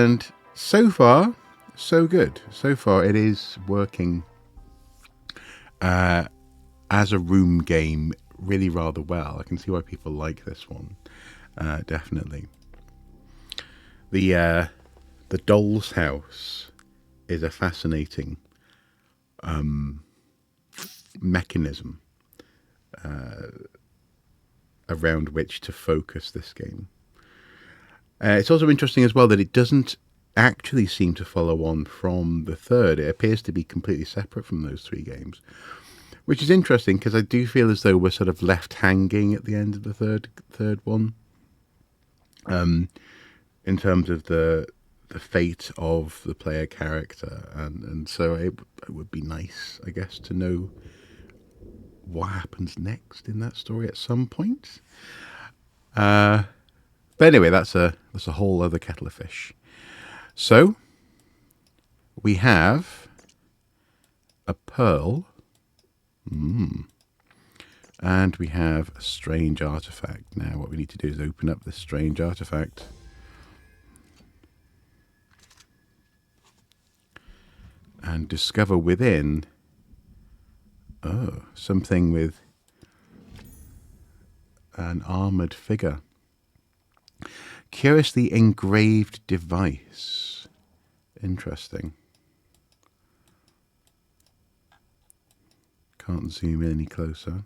And so far, so good. So far, it is working as a room game really rather well. I can see why people like this one, definitely. The doll's house is a fascinating mechanism around which to focus this game. It's also interesting as well that it doesn't actually seem to follow on from the third. It appears to be completely separate from those three games, which is interesting because I do feel as though we're sort of left hanging at the end of the third one, in terms of the fate of the player character, and so it would be nice, I guess, to know what happens next in that story at some point. But anyway, that's a whole other kettle of fish. So we have a pearl, and we have a strange artifact. Now what we need to do is open up this strange artifact. And discover within, something with an armoured figure. Curiously engraved device. Interesting. Can't zoom in any closer.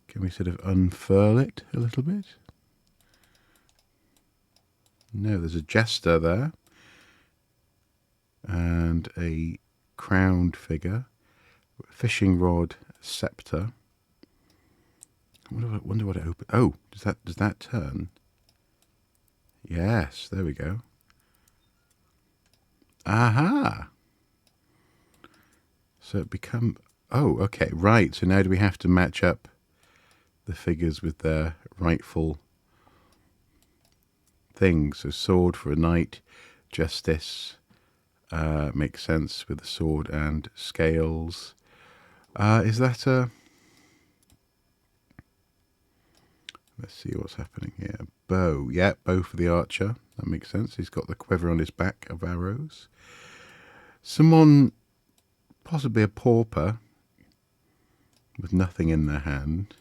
Can we sort of unfurl it a little bit? No, there's a jester there. And a crowned figure. Fishing rod, scepter. I wonder what it opens. Oh, does that turn? Yes, there we go. Aha! So it become... Oh, okay, right. So now do we have to match up the figures with their rightful things? So sword for a knight, justice makes sense with the sword, and scales. Is that a... Let's see what's happening here. Bow. Yeah, bow for the archer. That makes sense. He's got the quiver on his back of arrows. Someone, possibly a pauper, with nothing in their hand.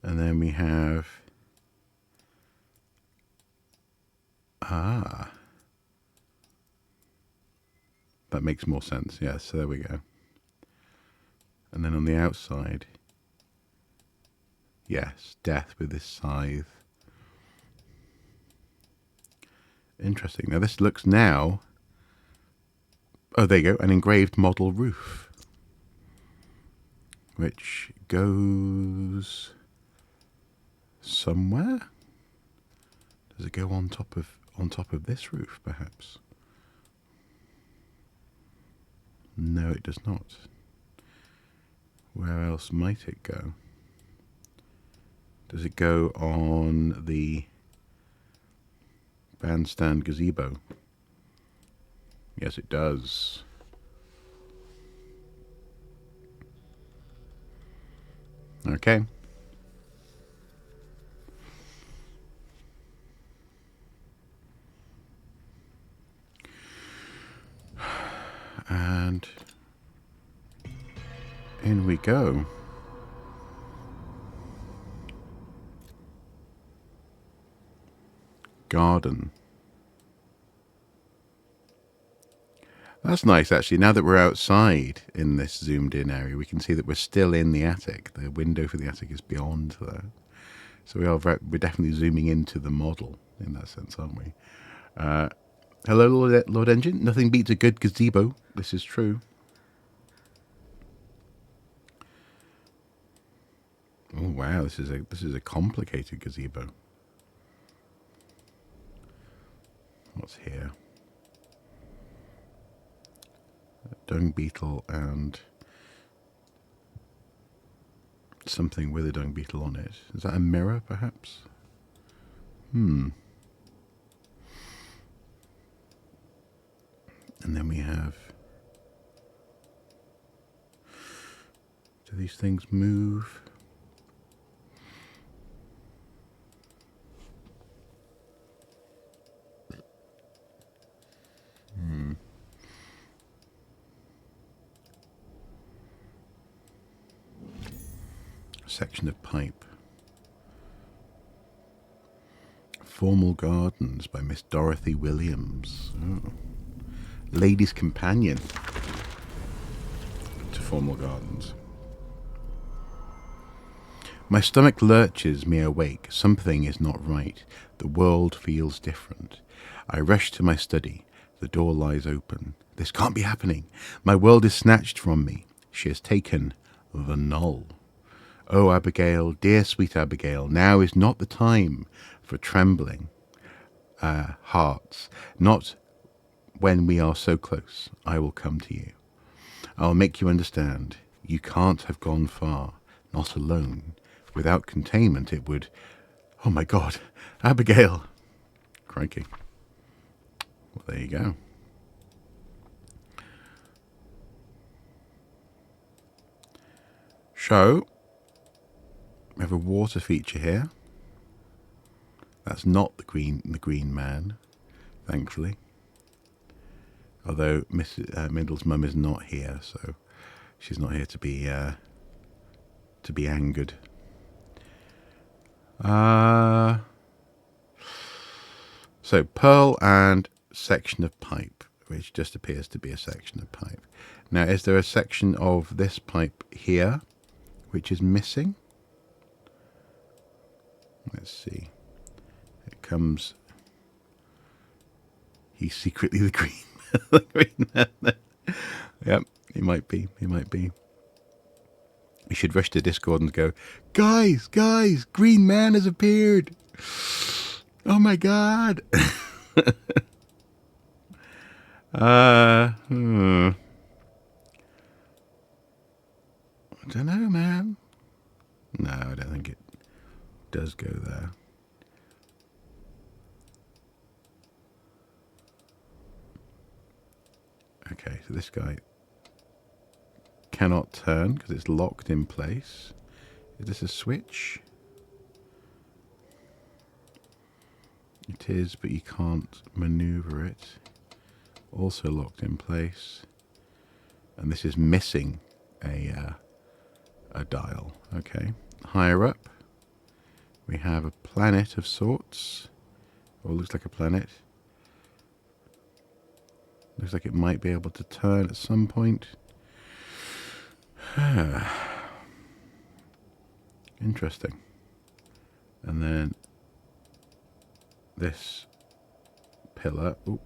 And then we have... that makes more sense. Yes, there we go. And then on the outside... Yes, death with this scythe. Interesting. Now this looks now... Oh, there you go. An engraved model roof. Which goes... somewhere? Does it go on top of this roof, perhaps? No, it does not. Where else might it go? Does it go on the bandstand gazebo? Yes, it does. Okay. And in we go. Garden. That's nice, actually. Now that we're outside in this zoomed in area, we can see that we're still in the attic. The window for the attic is beyond there. So we're definitely zooming into the model in that sense, aren't we? Hello, Lord Engine. Nothing beats a good gazebo. This is true. Oh wow, this is a complicated gazebo. What's here? A dung beetle and something with a dung beetle on it. Is that a mirror, perhaps? And then we have... Do these things move? section of pipe. Formal Gardens by Miss Dorothy Williams. Oh. Lady's Companion to Formal Gardens. My stomach lurches me awake. Something is not right. The world feels different. I rush to my study. The door lies open. This can't be happening. My world is snatched from me. She has taken the null. Oh, Abigail, dear sweet Abigail, now is not the time for trembling hearts. Not when we are so close. I will come to you. I'll make you understand. You can't have gone far. Not alone. Without containment, it would... Oh, my God. Abigail. Crikey. Well, there you go. So, we have a water feature here. That's not the green man, thankfully. Although Miss Mindle's mum is not here, so she's not here to be angered. So pearl and section of pipe, which just appears to be a section of pipe. Now, is there a section of this pipe here which is missing? Let's see. It comes. He's secretly the green man. Yep, he might be. He might be. We should rush to Discord and go, guys, green man has appeared. Oh my God. I don't know, man. No, I don't think it does go there. Okay, so this guy cannot turn because it's locked in place. Is this a switch? It is, but you can't maneuver it. Also locked in place. And this is missing a dial. Okay. Higher up, we have a planet of sorts. Or looks like a planet. Looks like it might be able to turn at some point. Interesting. And then this pillar. Ooh.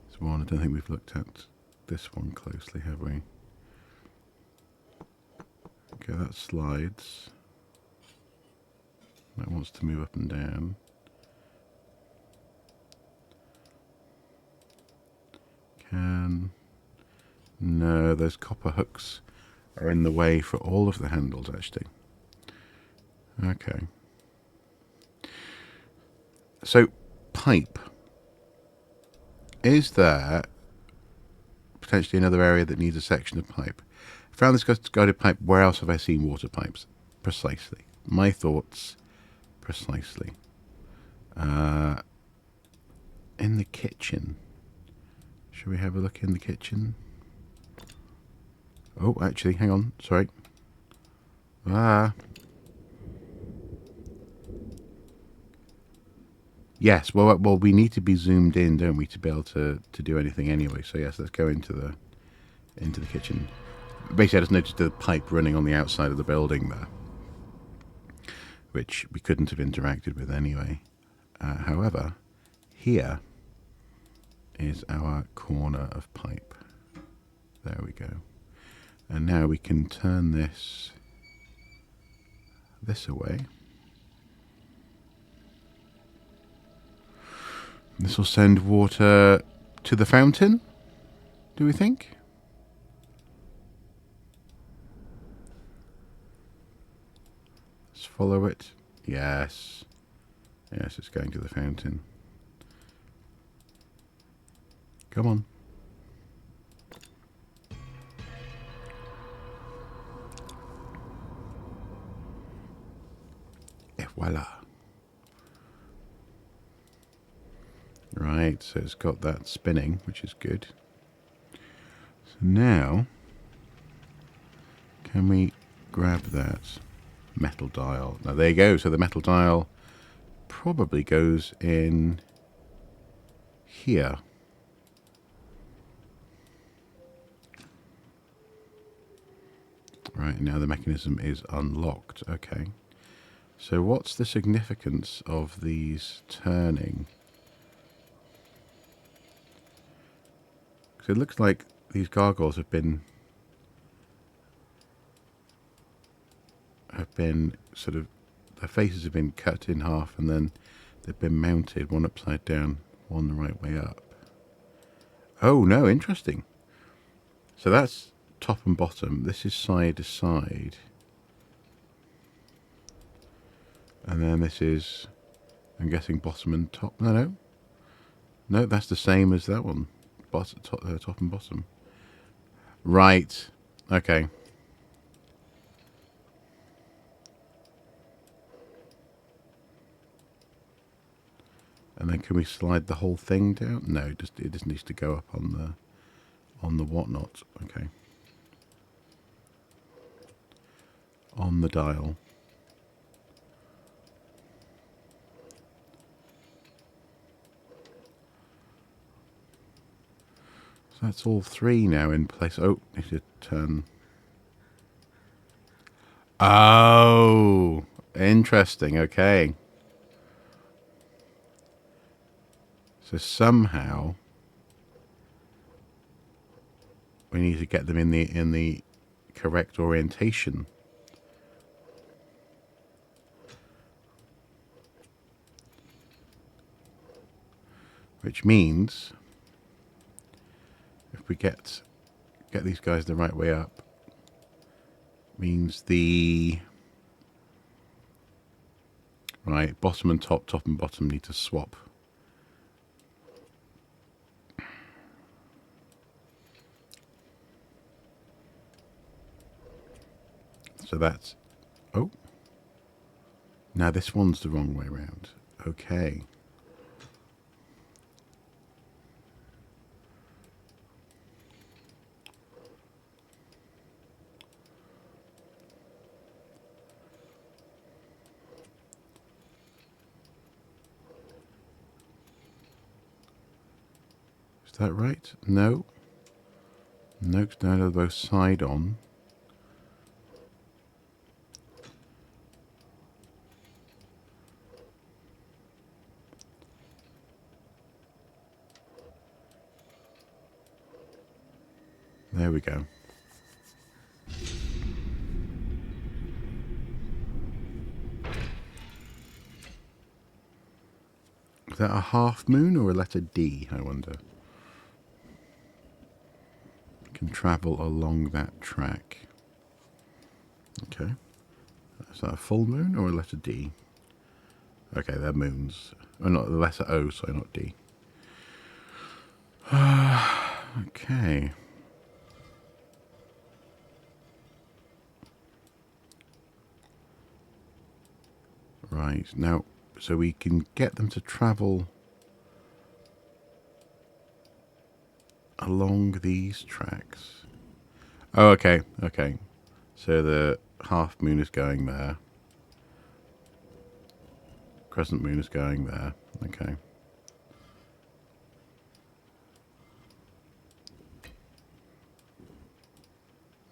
This one, I don't think we've looked at this one closely, have we? Okay, that slides. That wants to move up and down. No, those copper hooks are in the way for all of the handles, actually. Okay. So, pipe. Is there potentially another area that needs a section of pipe? I found this guided pipe. Where else have I seen water pipes? Precisely. My thoughts, precisely. In the kitchen. Shall we have a look in the kitchen? Oh, actually, hang on. Sorry. Yes, well, we need to be zoomed in, don't we, to be able to do anything anyway. So yes, let's go into the kitchen. Basically, I just noticed the pipe running on the outside of the building there, which we couldn't have interacted with anyway. However, here is our corner of pipe. There we go. And now we can turn this away. This will send water to the fountain, do we think? Let's follow it. Yes. Yes, it's going to the fountain. Come on. Et voila. Right, so it's got that spinning, which is good. So now Can we grab that metal dial? Now there you go. So the metal dial probably goes in here. Right, now the mechanism is unlocked. Okay. So what's the significance of these turning? Because it looks like these gargoyles have been sort of, their faces have been cut in half and then they've been mounted, one upside down, one the right way up. Oh no, interesting. So that's top and bottom. This is side to side. And then this is, I'm guessing, bottom and top. No, that's the same as that one. Top and bottom. Right. Okay. And then can we slide the whole thing down? No, it just needs to go up on the whatnot. Okay. On the dial. So that's all three now in place. Oh, need to turn. Oh, interesting. Okay. So somehow we need to get them in the correct orientation. Which means if we get these guys the right way up, means the right bottom and top and bottom need to swap. So that's, oh, now this one's the wrong way around. Okay. Is that right? No. No, now they're both side on. There we go. Is that a half moon or a letter D, I wonder? Can travel along that track. Okay. Is that a full moon or a letter D? Okay, they're moons. Oh, not the letter O, sorry, not D. Okay. Right, now, so we can get them to travel along these tracks. Oh, okay, okay. So the half moon is going there. Crescent moon is going there. Okay.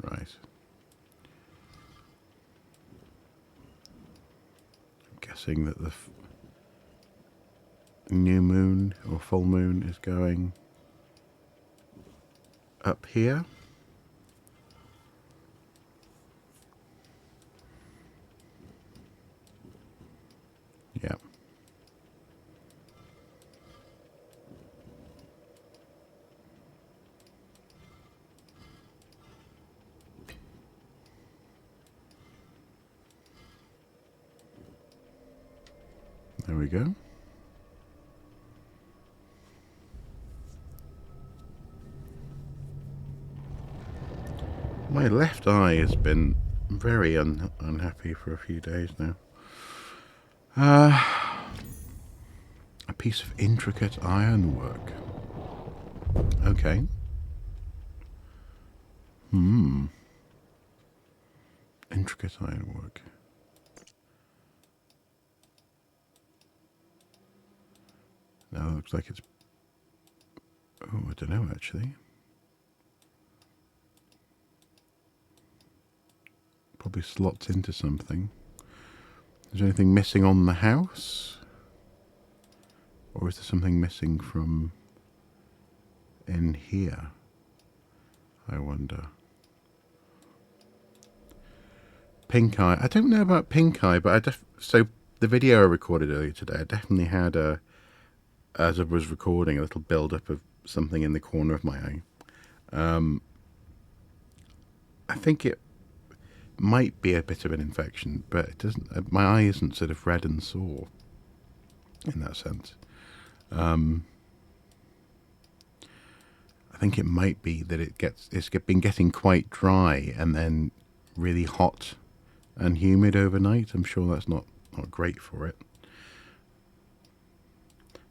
Right. I'm guessing that the new moon or full moon is going up here. Yeah. There we go. My left eye has been very unhappy for a few days now. A piece of intricate ironwork. Okay. Intricate ironwork. Now it looks like it's... Oh, I don't know actually. Probably slots into something. Is there anything missing on the house? Or is there something missing from in here? I wonder. Pink eye. I don't know about pink eye, but so the video I recorded earlier today, I definitely had as I was recording, a little build-up of something in the corner of my eye. I think it might be a bit of an infection, but it doesn't. My eye isn't sort of red and sore in that sense. I think it might be that it's been getting quite dry and then really hot and humid overnight. I'm sure that's not great for it.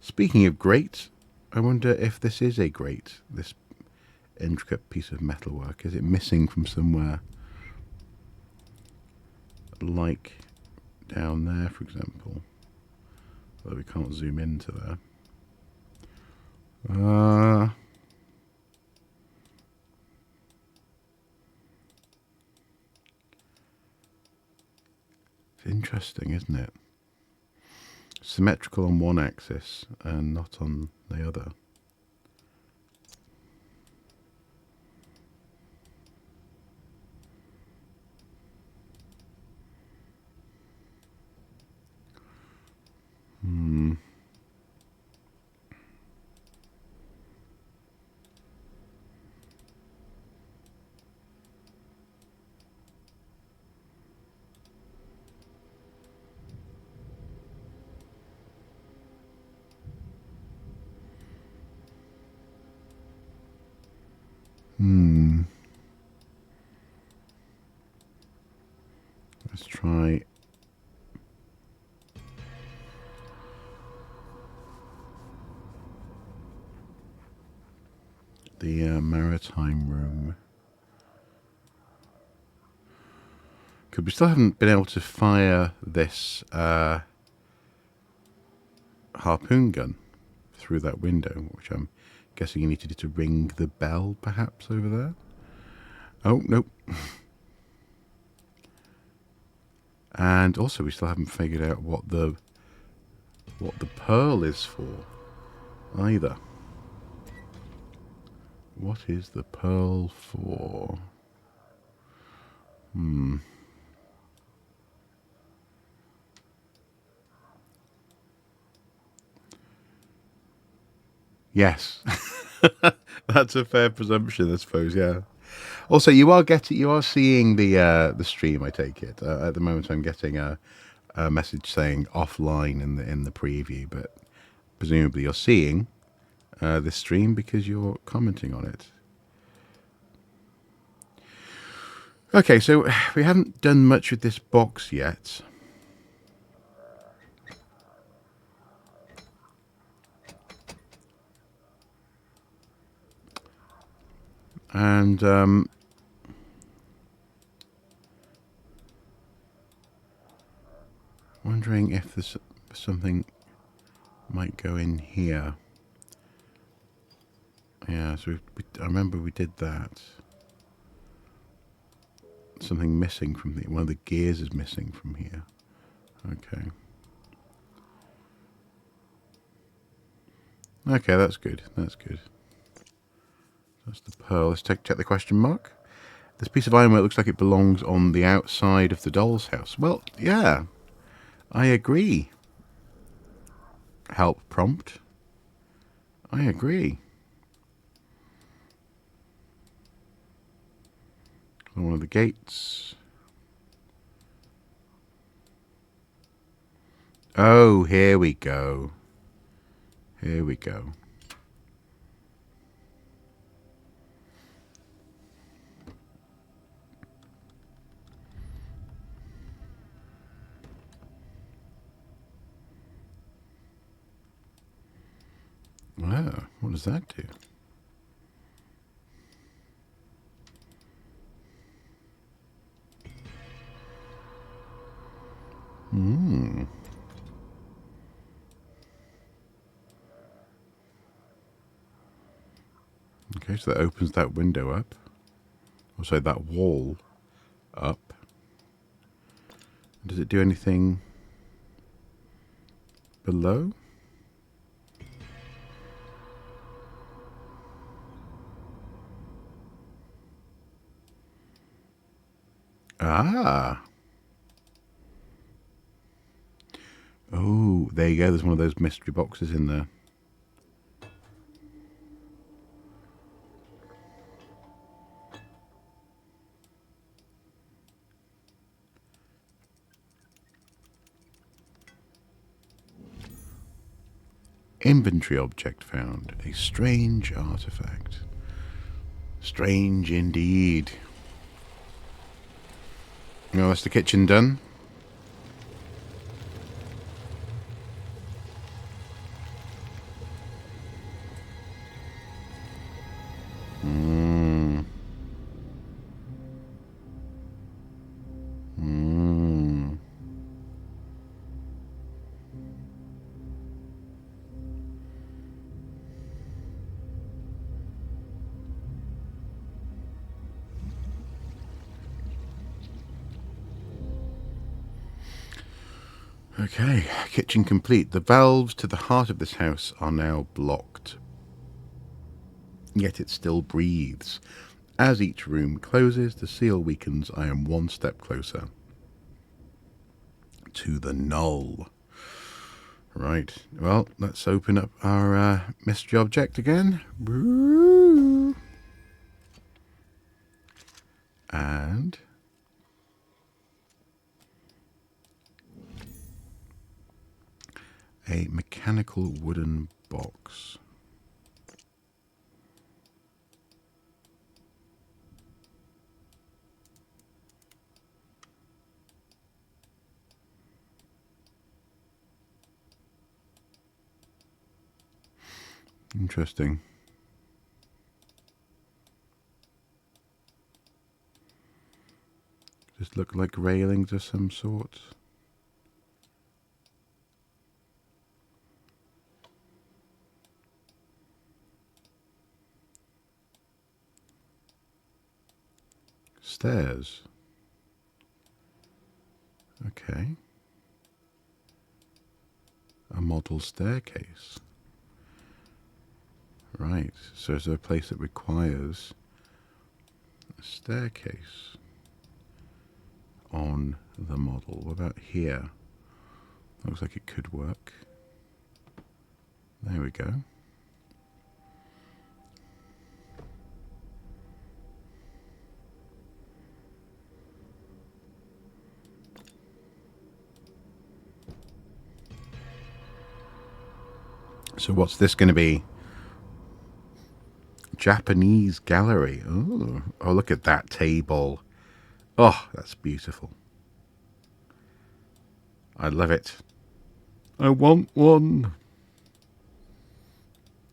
Speaking of grate, I wonder if this is a grate, this intricate piece of metalwork. Is it missing from somewhere? Like down there, for example. Although we can't zoom into there. It's interesting, isn't it? Symmetrical on one axis and not on the other. Let's try. The maritime room. Because we still haven't been able to fire this harpoon gun through that window, which I'm guessing you need to do to ring the bell, perhaps, over there. Oh, nope. And also we still haven't figured out what the pearl is for either. What is the pearl for? Yes. That's a fair presumption, I suppose, yeah. Also, you are seeing the stream, I take it. At the moment I'm getting a message saying offline in the preview, but presumably you're seeing this stream because you're commenting on it. Okay, so we haven't done much with this box yet. And wondering if there's something might go in here. Yeah, so I remember we did that. Something missing from one of the gears is missing from here. Okay. Okay, that's good. That's good. That's the pearl. Let's check the question mark. This piece of ironwork looks like it belongs on the outside of the doll's house. Well, yeah, I agree. Help prompt. I agree. On one of the gates. Oh, here we go. Here we go. Wow, what does that do? Hmm. Okay, so that opens that window up. Or sorry, that wall up. Does it do anything below? Ah. Oh, there you go. There's one of those mystery boxes in there. Inventory object found. A strange artefact. Strange indeed. Well, that's the kitchen done. Okay, kitchen complete. The valves to the heart of this house are now blocked. Yet it still breathes. As each room closes, the seal weakens. I am one step closer to the null. Right, well, let's open up our mystery object again. And a mechanical wooden box. Interesting. Just look like railings of some sort. Stairs. Okay. A model staircase. Right, so is there a place that requires a staircase on the model? What about here? Looks like it could work. There we go. So what's this going to be? Japanese gallery. Oh, look at that table. Oh, that's beautiful. I love it. I want one.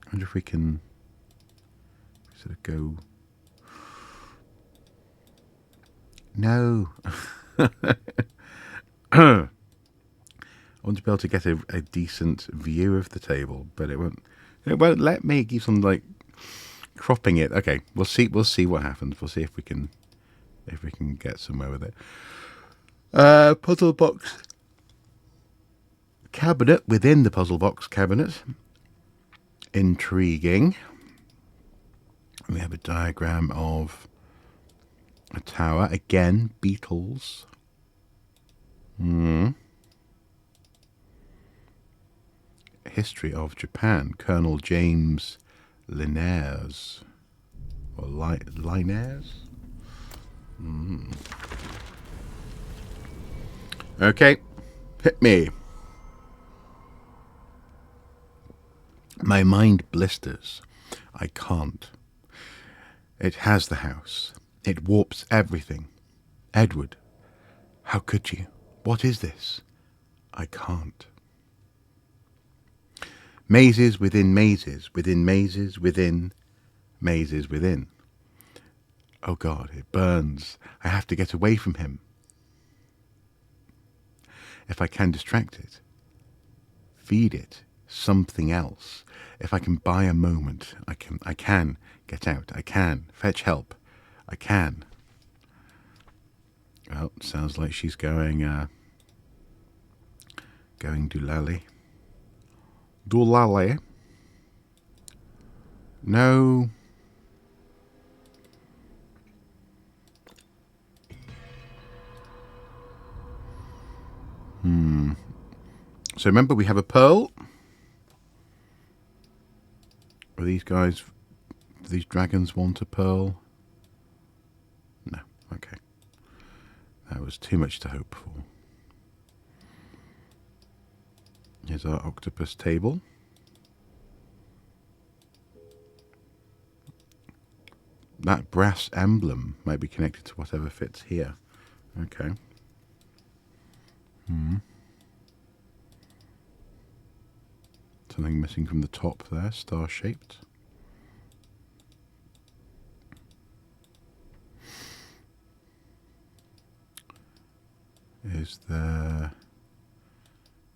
I wonder if we can sort of go. No. I want to be able to get a decent view of the table, but it won't let me. It keeps on like cropping it. Okay, we'll see what happens. We'll see if we can get somewhere with it. Puzzle box cabinet within the puzzle box cabinet. Intriguing. We have a diagram of a tower. Again, beetles. History of Japan. Colonel James Linares. Or Linares? Okay. Hit me. My mind blisters. I can't. It has the house. It warps everything. Edward, how could you? What is this? I can't. Mazes within mazes, within mazes, within mazes within. Oh God, it burns. I have to get away from him. If I can distract it, feed it something else. If I can buy a moment, I can get out. I can fetch help. I can. Well, sounds like she's going doolally. Doolally. No. So remember, we have a pearl. Are these guys, do these dragons want a pearl? No. Okay. That was too much to hope for. Here's our octopus table. That brass emblem might be connected to whatever fits here. Okay. Something missing from the top there, star-shaped. Is there...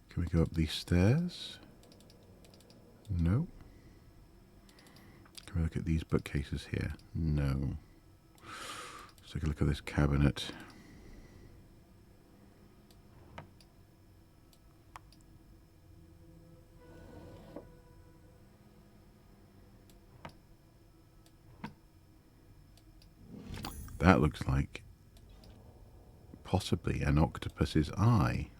Can we go up these stairs? No. Can we look at these bookcases here? No. Let's take a look at this cabinet. That looks like possibly an octopus's eye.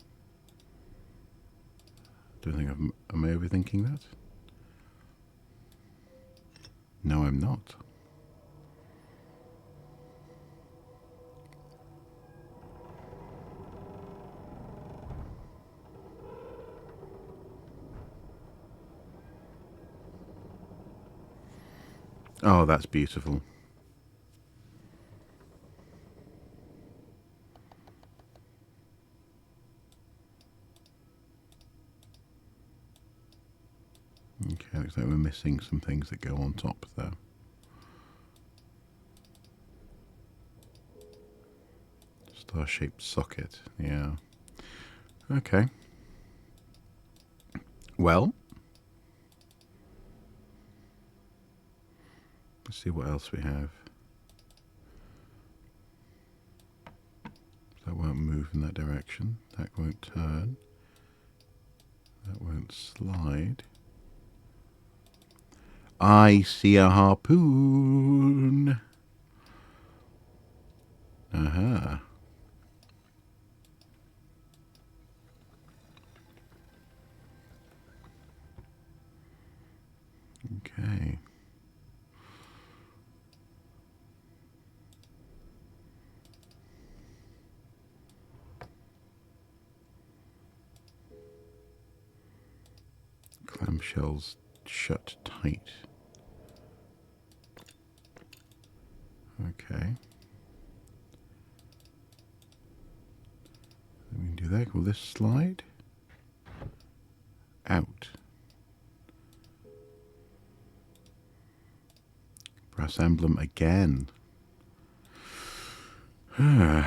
Don't think am I overthinking that? No, I'm not. Oh, that's beautiful. Okay, looks like we're missing some things that go on top there. Star-shaped socket, yeah. Okay. Well, let's see what else we have. That won't move in that direction. That won't turn. That won't slide. I see a harpoon. Aha. Okay. Clamshells shut tight. Okay. We can do that. Will this slide? Out. Brass emblem again. Okay.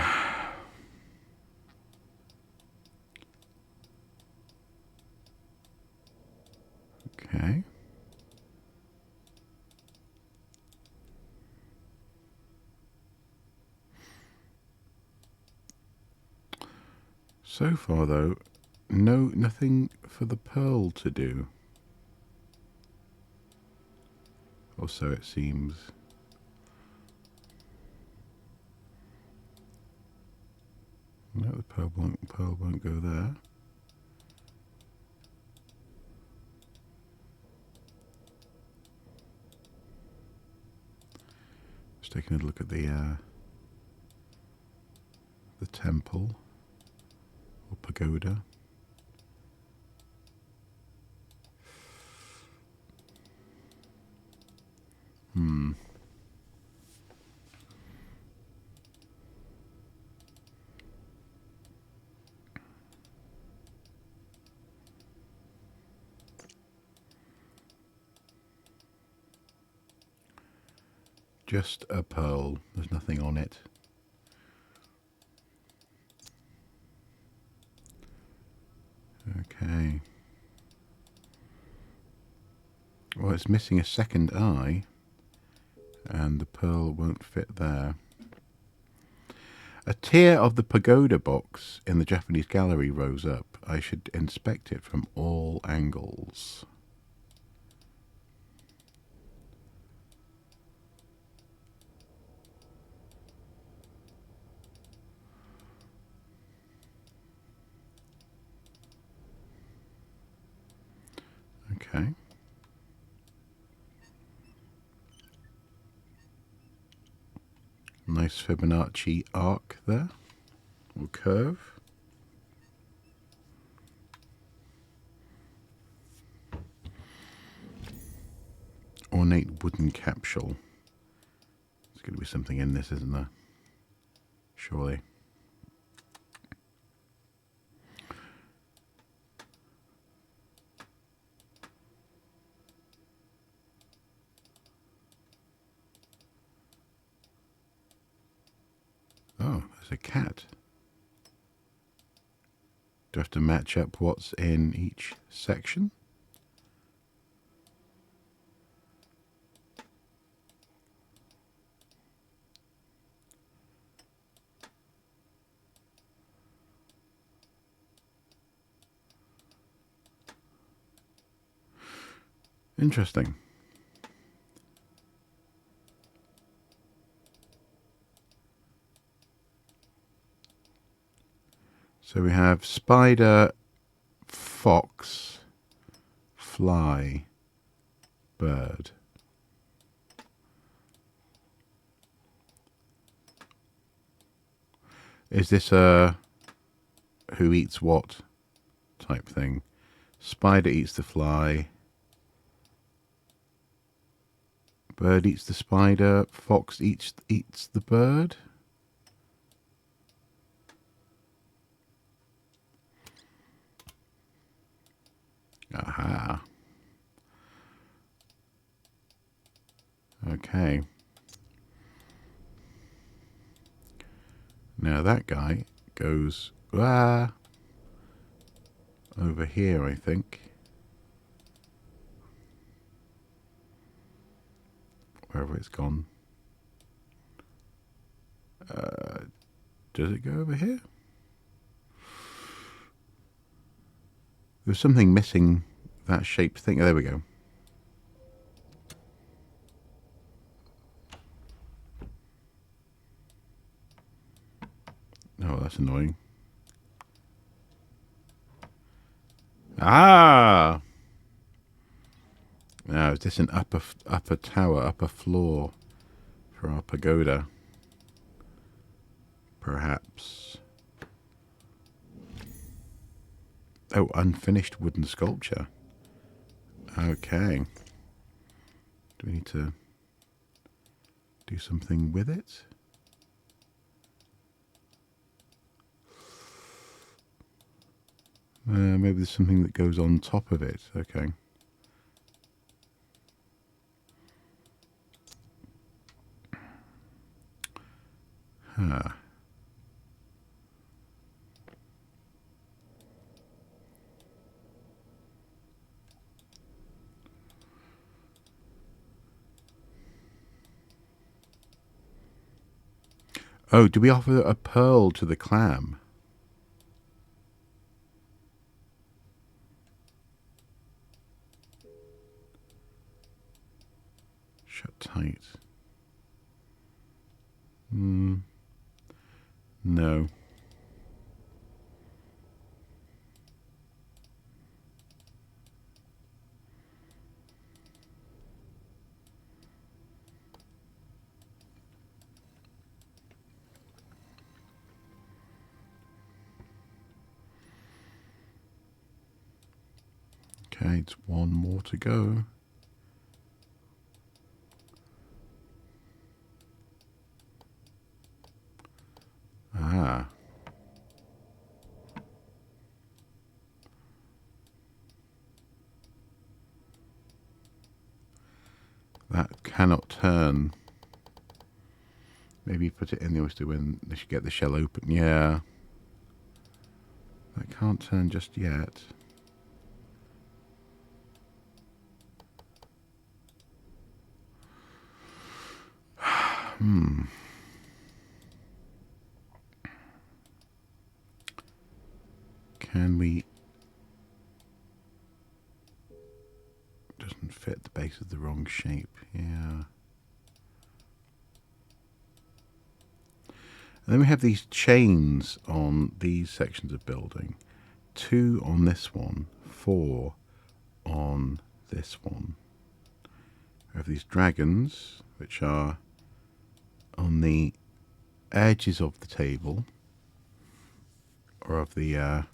So far, though, nothing for the pearl to do. Or so it seems. No, the pearl won't go there. Just taking a look at the temple or pagoda. Just a pearl. There's nothing on it. Okay. Well, it's missing a second eye, and the pearl won't fit there. A tier of the pagoda box in the Japanese gallery rose up. I should inspect it from all angles. Okay. Nice Fibonacci arc there, or curve. Ornate wooden capsule. There's going to be something in this, isn't there? Surely. Oh, there's a cat. Do I have to match up what's in each section? Interesting. So we have spider, fox, fly, bird. Is this a who eats what type thing? Spider eats the fly. Bird eats the spider. Fox eats the bird. Aha. Okay. Now that guy goes over here, I think. Wherever it's gone. Does it go over here? There's something missing that shaped thing. Oh, there we go. Oh, that's annoying. Ah! Now, is this an upper tower, upper floor for our pagoda? Perhaps. Oh, unfinished wooden sculpture. Okay. Do we need to do something with it? Maybe there's something that goes on top of it. Okay. Huh. Oh, do we offer a pearl to the clam? Shut tight. No. Okay, it's one more to go. Ah. That cannot turn. Maybe put it in the oyster when they should get the shell open. Yeah. That can't turn just yet. Can we... Doesn't fit, the base of the wrong shape. Yeah. And then we have these chains on these sections of building. 2 on this one, 4 on this one. We have these dragons, which are on the edges of the table, or of the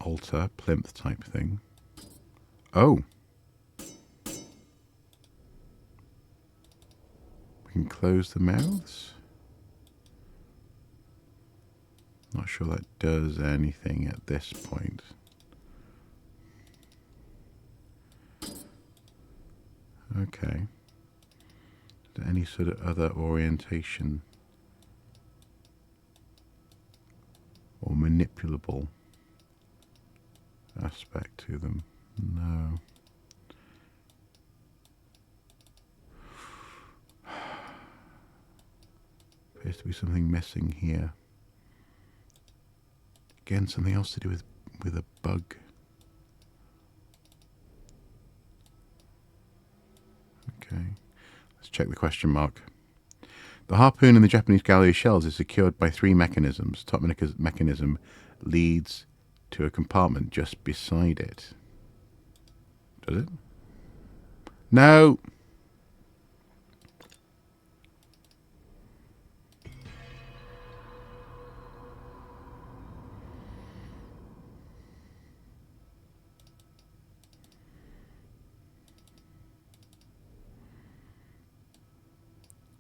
altar, plinth type thing. Oh! We can close the mouths? Not sure that does anything at this point. Okay. Is there any sort of other orientation or manipulable aspect to them? No. Appears to be something missing here. Again, something else to do with a bug. Okay. Let's check the question mark. The harpoon in the Japanese gallery shells is secured by 3 mechanisms. Top mechanism leads to a compartment just beside it. Does it? No!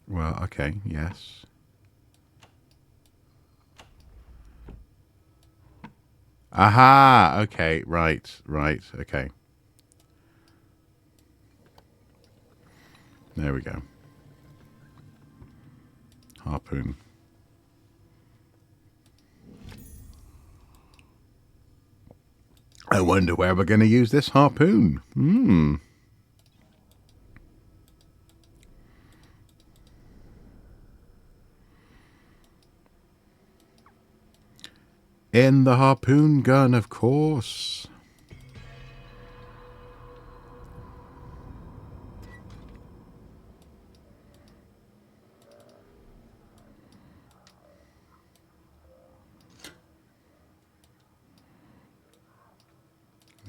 Well, okay, yes. Aha! Okay, right, okay. There we go. Harpoon. I wonder where we're going to use this harpoon. In the harpoon gun, of course.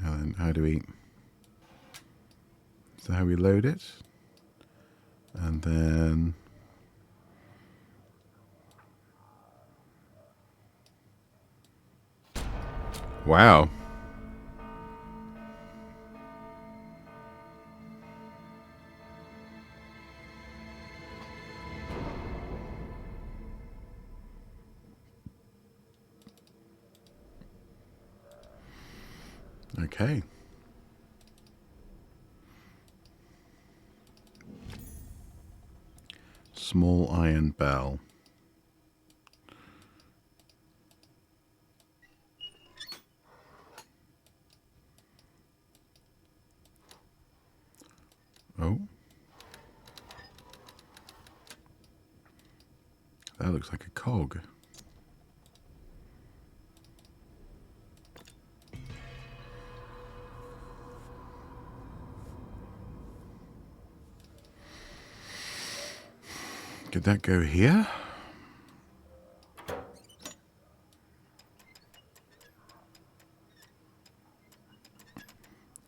Now then, how do we... So how we load it? And then... Wow. Okay. Small iron bell. Oh. That looks like a cog. Could that go here?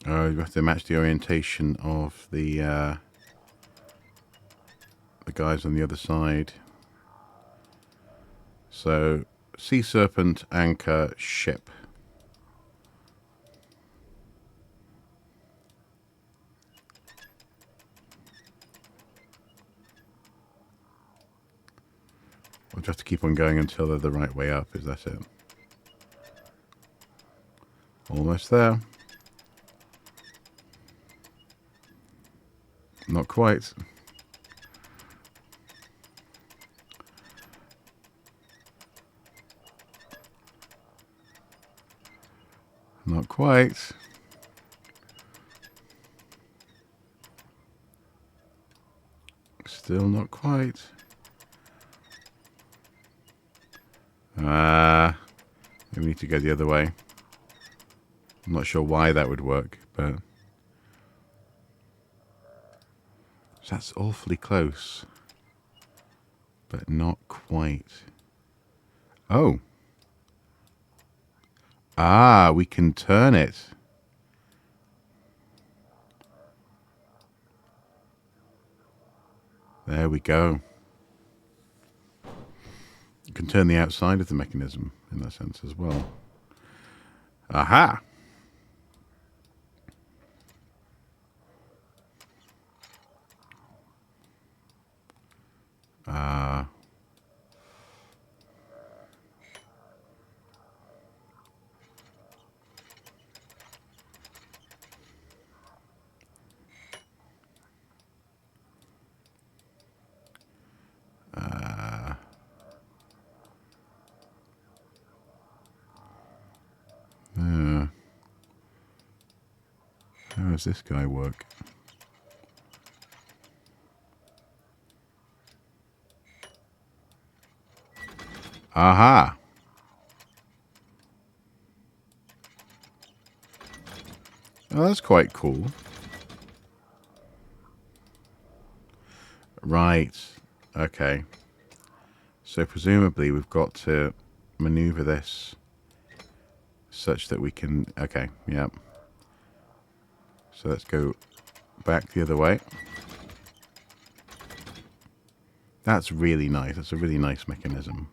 Oh, you have to match the orientation of the guys on the other side. So, sea serpent, anchor, ship. We'll just have to keep on going until they're the right way up. Is that it? Almost there. Not quite. Not quite. Still not quite. Ah, we need to go the other way. I'm not sure why that would work, but that's awfully close. But not quite. Oh. Ah, we can turn it. There we go. You can turn the outside of the mechanism in that sense as well. Aha! How does this guy work? Aha! Oh, that's quite cool. Right. Okay. So presumably we've got to maneuver this such that we can... Okay, yep. So let's go back the other way. That's really nice. That's a really nice mechanism.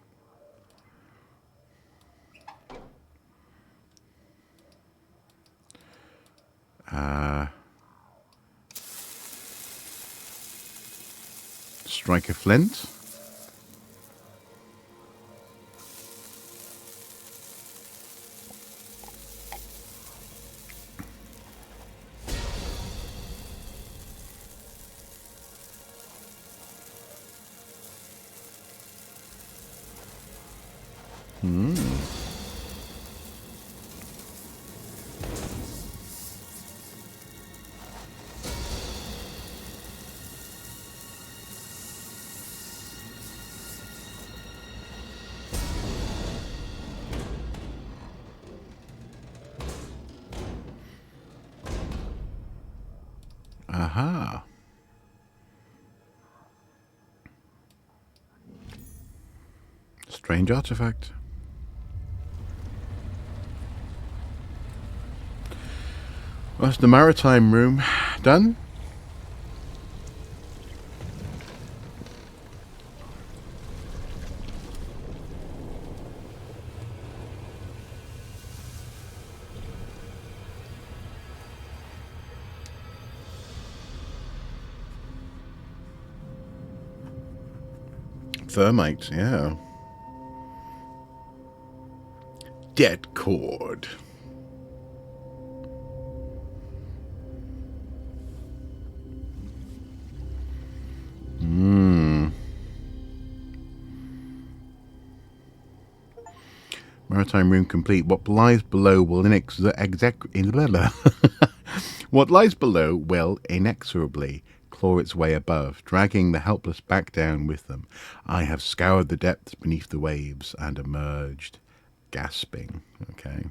Strike a flint. Aha. Strange artifact. Well, that's the maritime room done. Thermite, yeah. Dead cord. Maritime room complete. What lies below will What lies below will inexorably claw its way above, dragging the helpless back down with them. I have scoured the depths beneath the waves and emerged, gasping. Okay.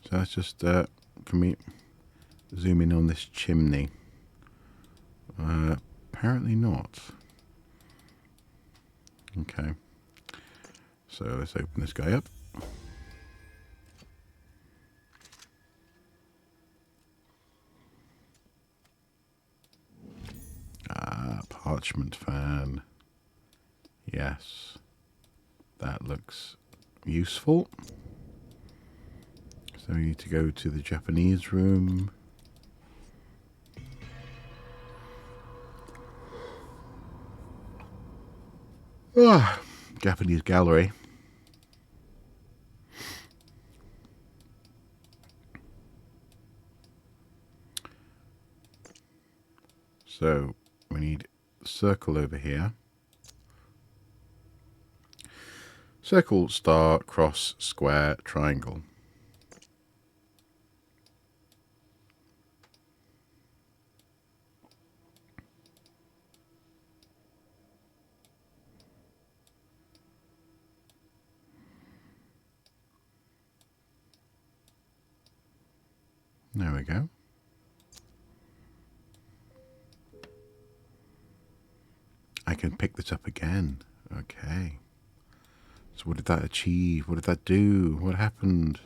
So let's just, can we zoom in on this chimney? Apparently not. Okay. So let's open this guy up. Parchment fan. Yes. That looks useful. So we need to go to the Japanese room. Japanese gallery. So we need a circle over here. Circle, star, cross, square, triangle. we go. I can pick this up again. Okay. So what did that achieve? What did that do? What happened?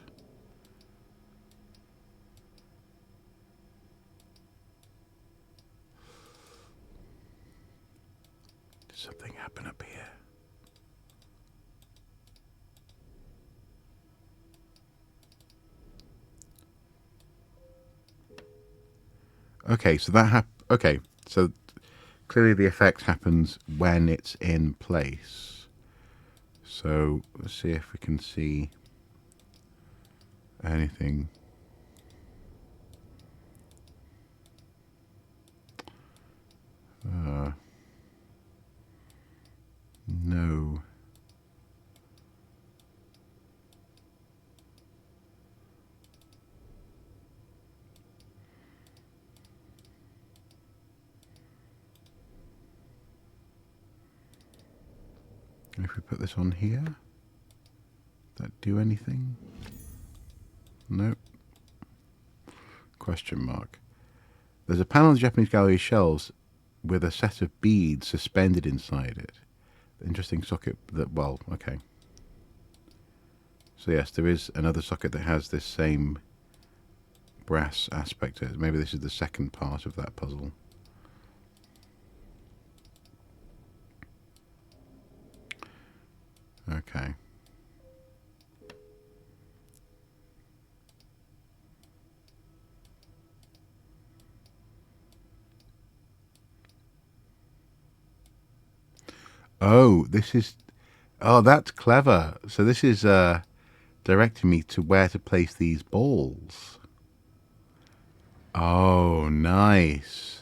Did something happen up here? Okay, so okay, so clearly the effect happens when it's in place. So let's see if we can see anything. No. If we put this on here, does that do anything? Nope. Question mark. There's a panel of the Japanese gallery shelves with a set of beads suspended inside it. Interesting socket that, well, okay. So yes, there is another socket that has this same brass aspect to it. Maybe this is the second part of that puzzle. Okay. Oh, this is... Oh, that's clever. So this is directing me to where to place these balls. Oh, nice.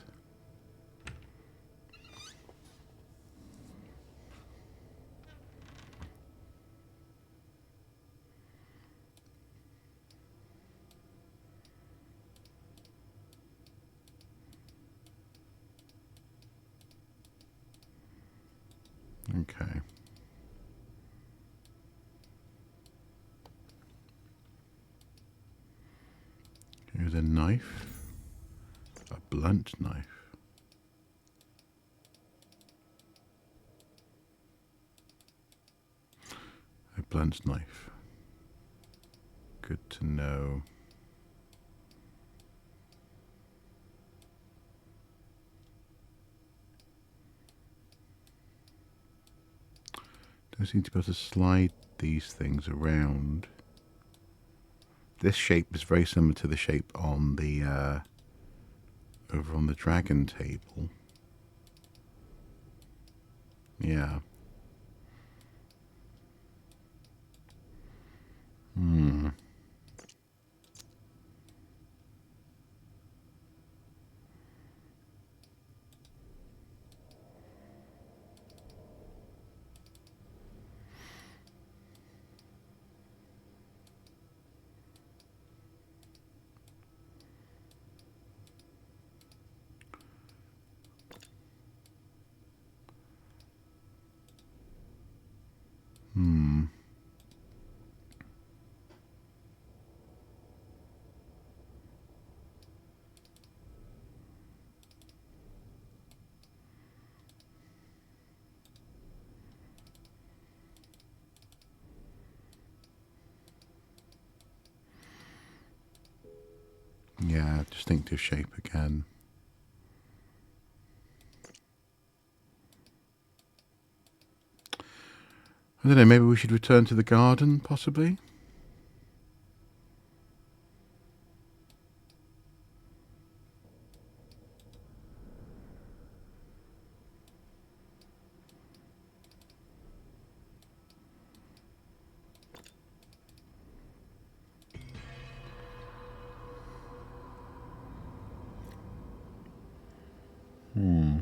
Okay. Here's a knife. A blunt knife. A blunt knife. Good to know. Don't seem to be able to slide these things around. This shape is very similar to the shape on the over on the dragon table. Yeah. Hmm. Hmm. Yeah, distinctive shape again. I don't know, maybe we should return to the garden, possibly? Hmm.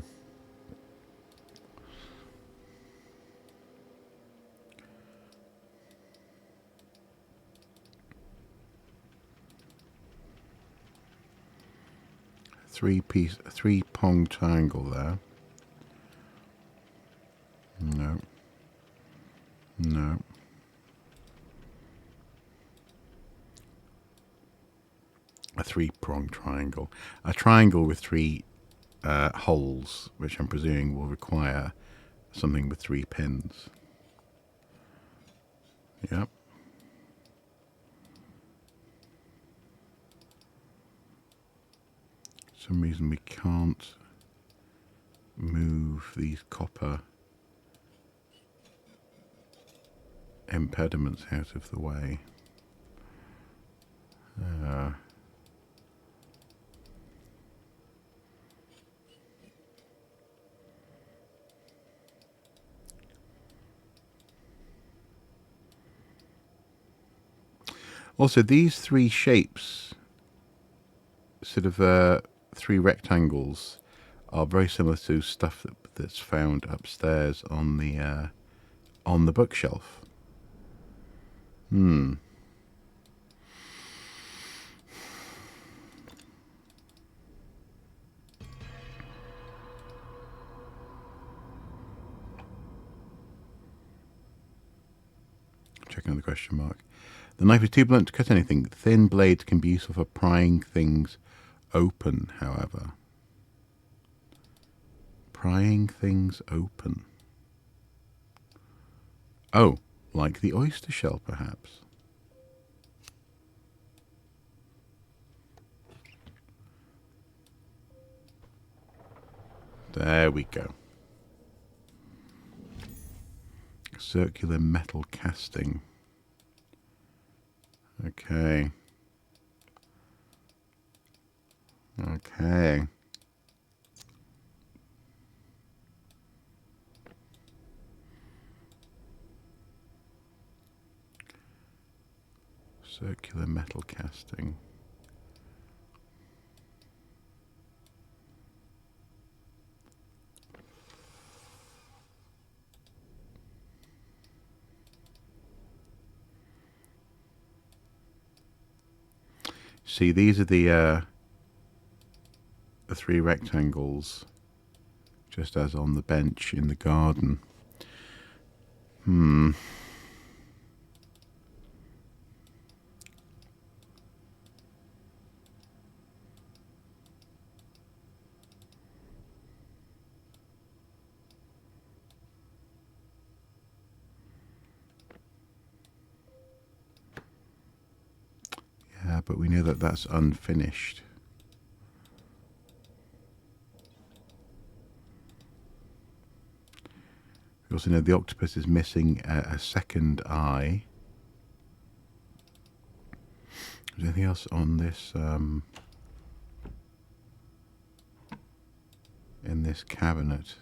Three-pronged triangle there. No. No. A three-pronged triangle. A triangle with three holes, which I'm presuming will require something with three pins. Yep. For some reason we can't move these copper impediments out of the way. Also, these three shapes, sort of three rectangles, are very similar to stuff that's found upstairs on the bookshelf. Checking on the question mark. The knife is too blunt to cut anything. Thin blades can be useful for prying things open, however. Prying things open. Oh, like the oyster shell, perhaps. There we go. Circular metal casting. Okay. Okay. Circular metal casting. See, these are the three rectangles, just as on the bench in the garden. Yeah, but we know that that's unfinished. We also know the octopus is missing a second eye. Is there anything else on this in this cabinet?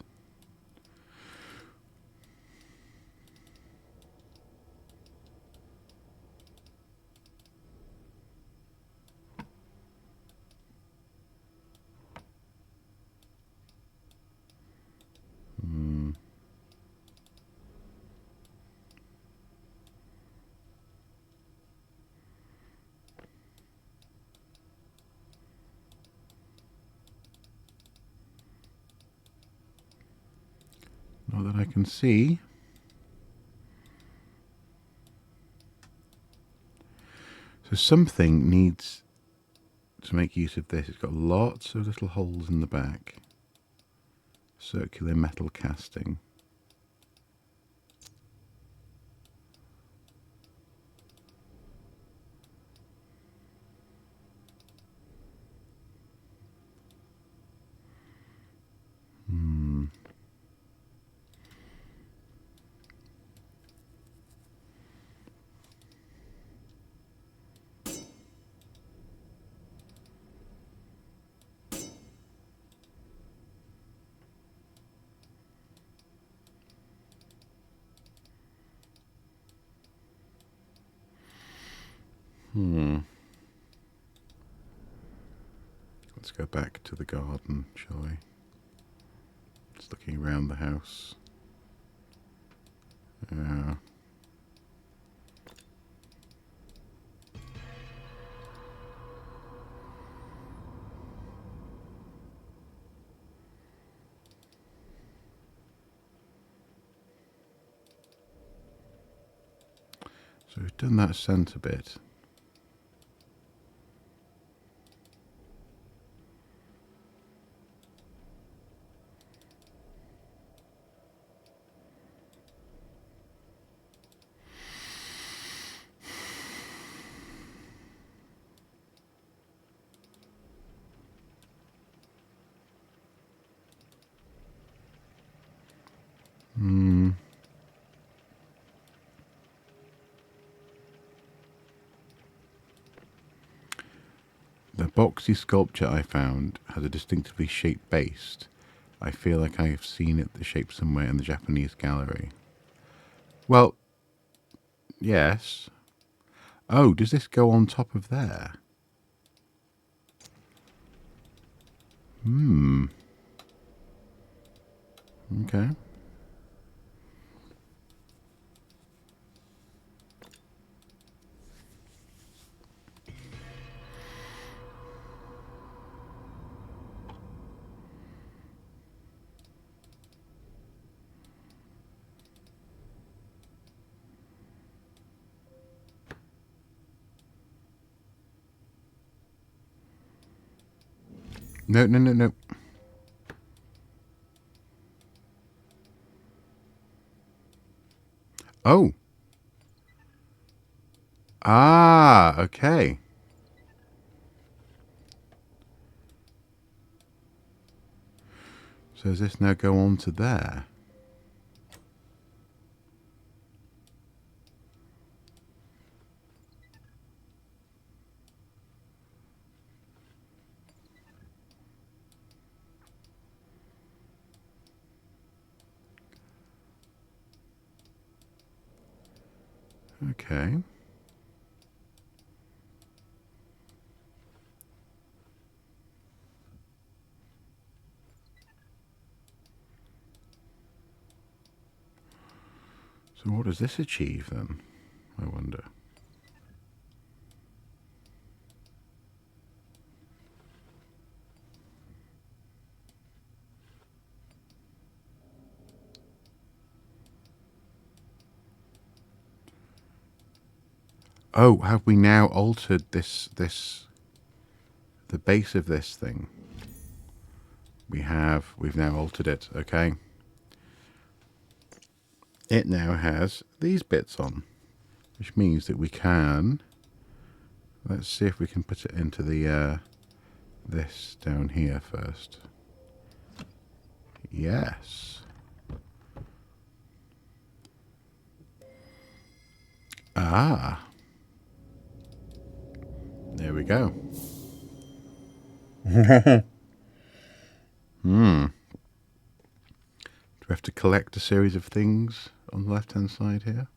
Not that I can see. So something needs to make use of this. It's got lots of little holes in the back. Circular metal casting. Let's go back to the garden, shall we? Just looking around the house. Yeah. So we've done that centre bit. The boxy sculpture I found has a distinctively shaped base. I feel like I have seen it the shape somewhere in the Japanese gallery. Well, yes. Oh, does this go on top of there? Okay. No, no, no, no. Oh. Ah, okay. So does this now go on to there? Okay. So what does this achieve then? I wonder. Oh, have we now altered the base of this thing? We've now altered it, okay? It now has these bits on, which means that we can, let's see if we can put it into the, this down here first. Yes. Ah. There we go. Do we have to collect a series of things on the left-hand side here?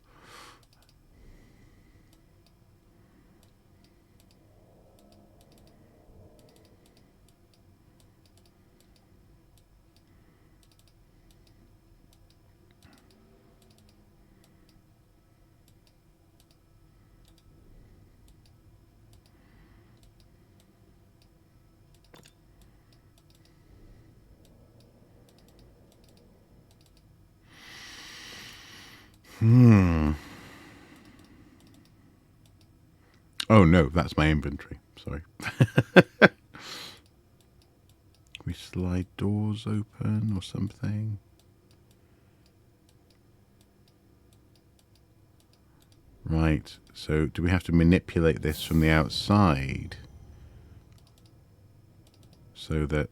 Oh no, that's my inventory. Sorry. We slide doors open or something. Right. So do we have to manipulate this from the outside? So that,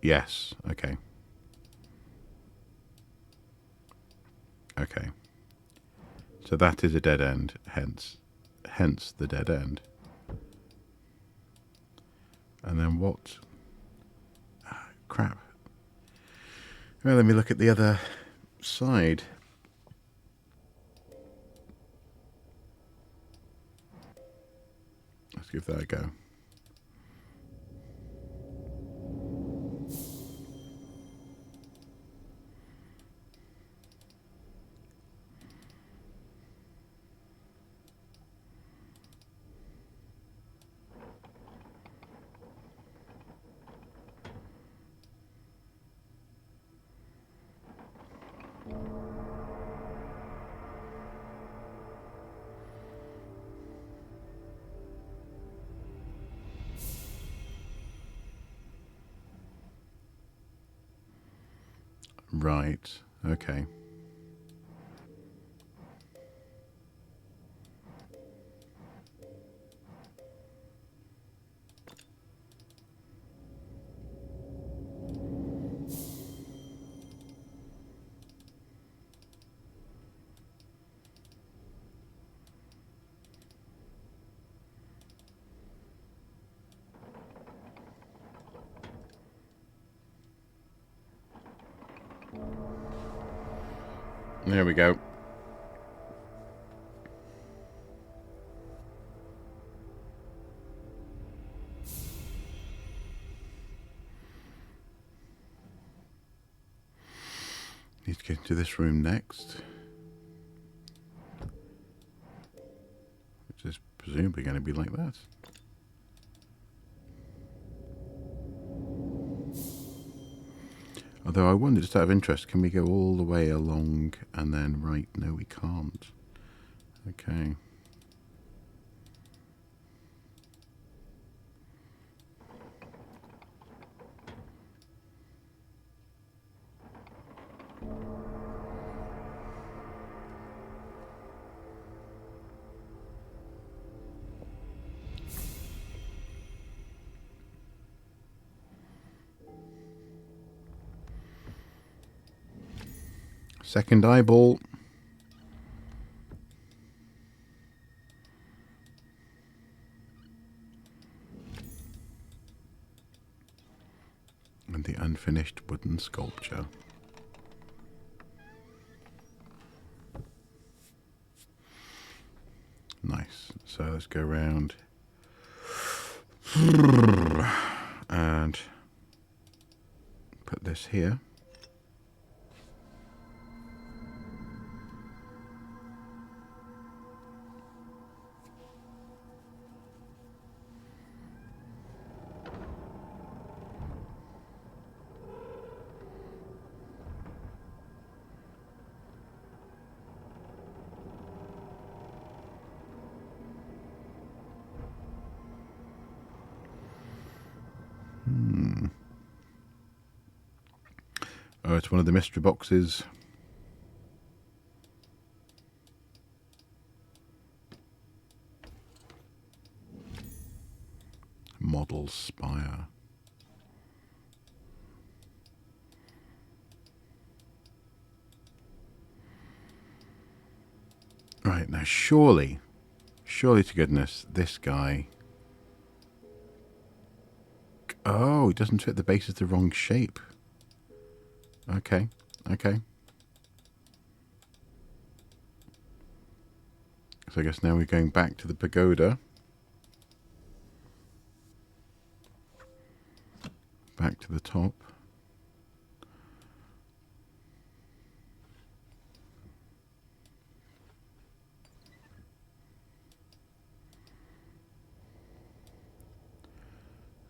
yes. Okay. Okay. So that is a dead end, hence the dead end. And then what? Crap. Well, let me look at the other side. Let's give that a go. Right. Okay. There we go. Need to get into this room next, which is presumably going to be like that. Although I wonder, just out of interest, can we go all the way along and then right? No, we can't. Okay. Second eyeball. And the unfinished wooden sculpture. Nice. So let's go around and put this here. Oh, it's one of the mystery boxes. Model spire. Right, now surely to goodness, this guy... Oh, it doesn't fit the base, it's the wrong shape. Okay. So I guess now we're going back to the pagoda. Back to the top.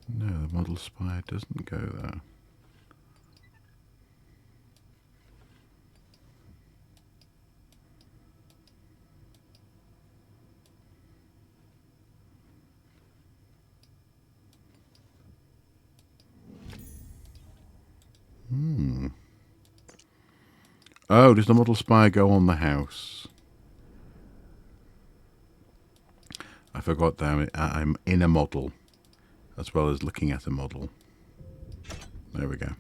No, the model spire doesn't go there. Oh, does the model spire go on the house? I forgot that I'm in a model as well as looking at a model. There we go.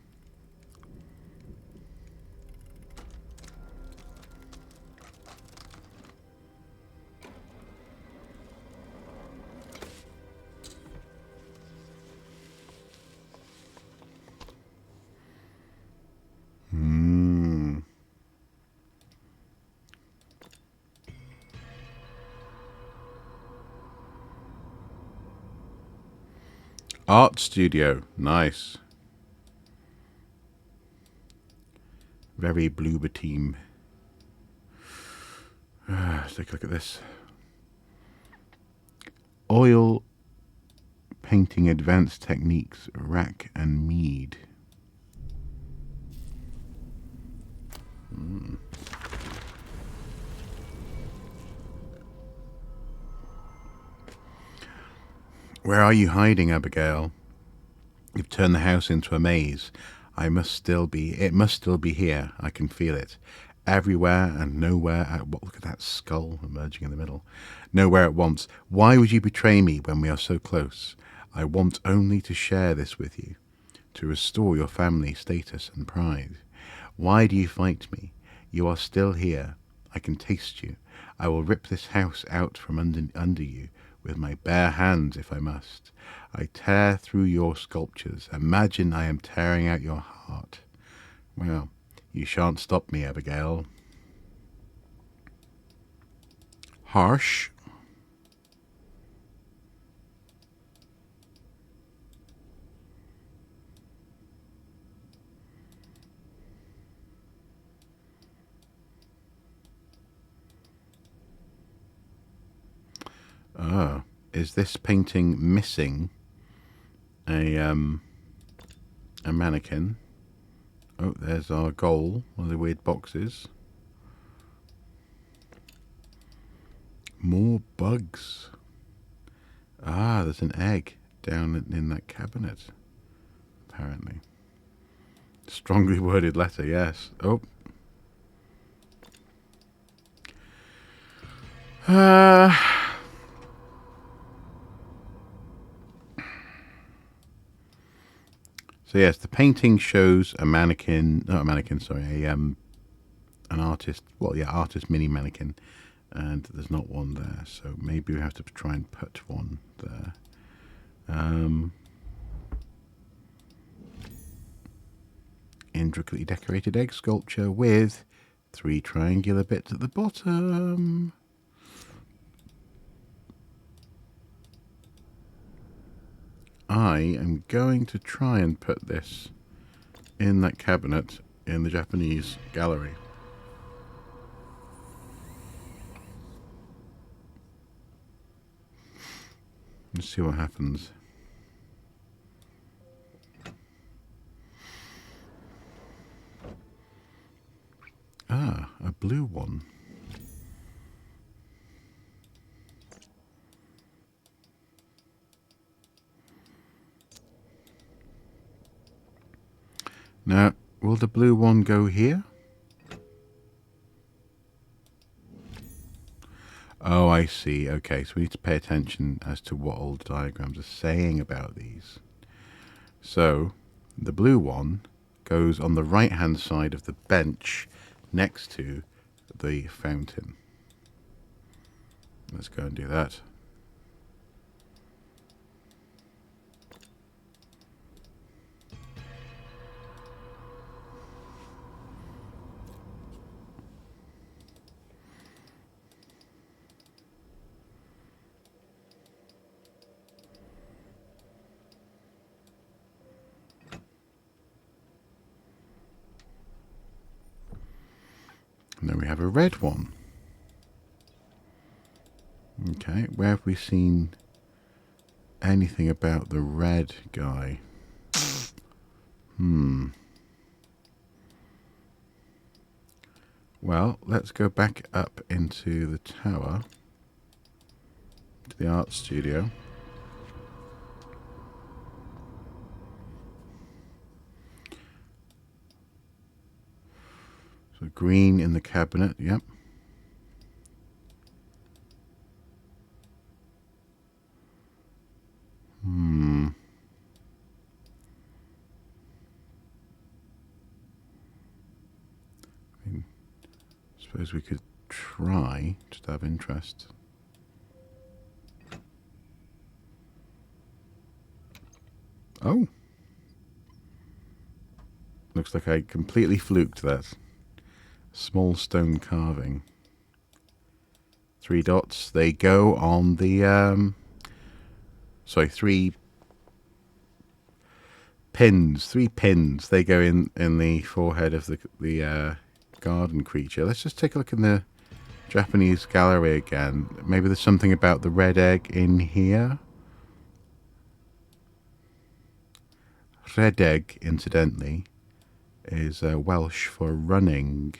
Art studio, nice. Very bloober team. Let's take a look at this. Oil painting advanced techniques, Rack and Mead. Where are you hiding, Abigail? You've turned the house into a maze. It must still be here. I can feel it. Everywhere and nowhere. Look at that skull emerging in the middle. Nowhere at once. Why would you betray me when we are so close? I want only to share this with you, to restore your family status and pride. Why do you fight me? You are still here. I can taste you. I will rip this house out from under you with my bare hands if I must. I tear through your sculptures. Imagine I am tearing out your heart. Well, You shan't stop me, Abigail. Harsh. Ah, is this painting missing a mannequin? Oh, there's our goal, one of the weird boxes. More bugs. Ah, there's an egg down in that cabinet, apparently. Strongly worded letter, yes. Oh. So yes, the painting shows a mannequin, not a mannequin, sorry, an artist, well, yeah, artist mini mannequin, and there's not one there, so maybe we have to try and put one there. Intricately decorated egg sculpture with 3 triangular bits at the bottom. I am going to try and put this in that cabinet in the Japanese gallery. Let's see what happens. Ah, a blue one. Now, will the blue one go here? Oh, I see. Okay, so we need to pay attention as to what all the diagrams are saying about these. So, the blue one goes on the right-hand side of the bench next to the fountain. Let's go and do that. And then we have a red one. Okay, where have we seen anything about the red guy? Well, let's go back up into the tower, to the art studio. So green in the cabinet, yep. I suppose we could try, just out of interest. Oh. Looks like I completely fluked that. Small stone carving. 3 dots. They go on the, sorry, 3 pins. 3 pins. They go in the forehead of the garden creature. Let's just take a look in the Japanese gallery again. Maybe there's something about the red egg in here. Red egg, incidentally, is Welsh for running.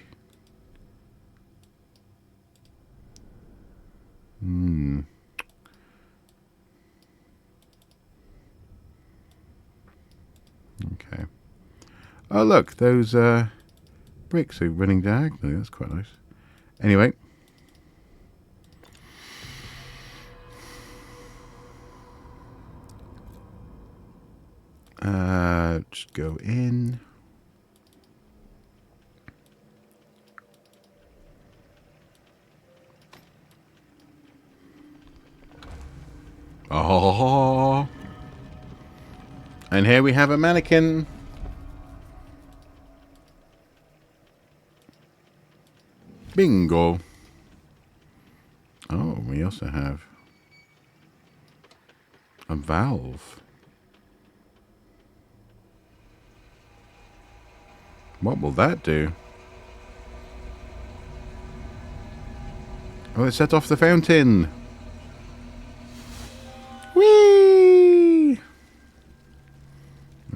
Okay. Oh, look, those bricks are running diagonally. That's quite nice. Anyway. Just go in. Oh. And here we have a mannequin. Bingo. Oh, we also have a valve. What will that do? Oh, it set off the fountain. Whee!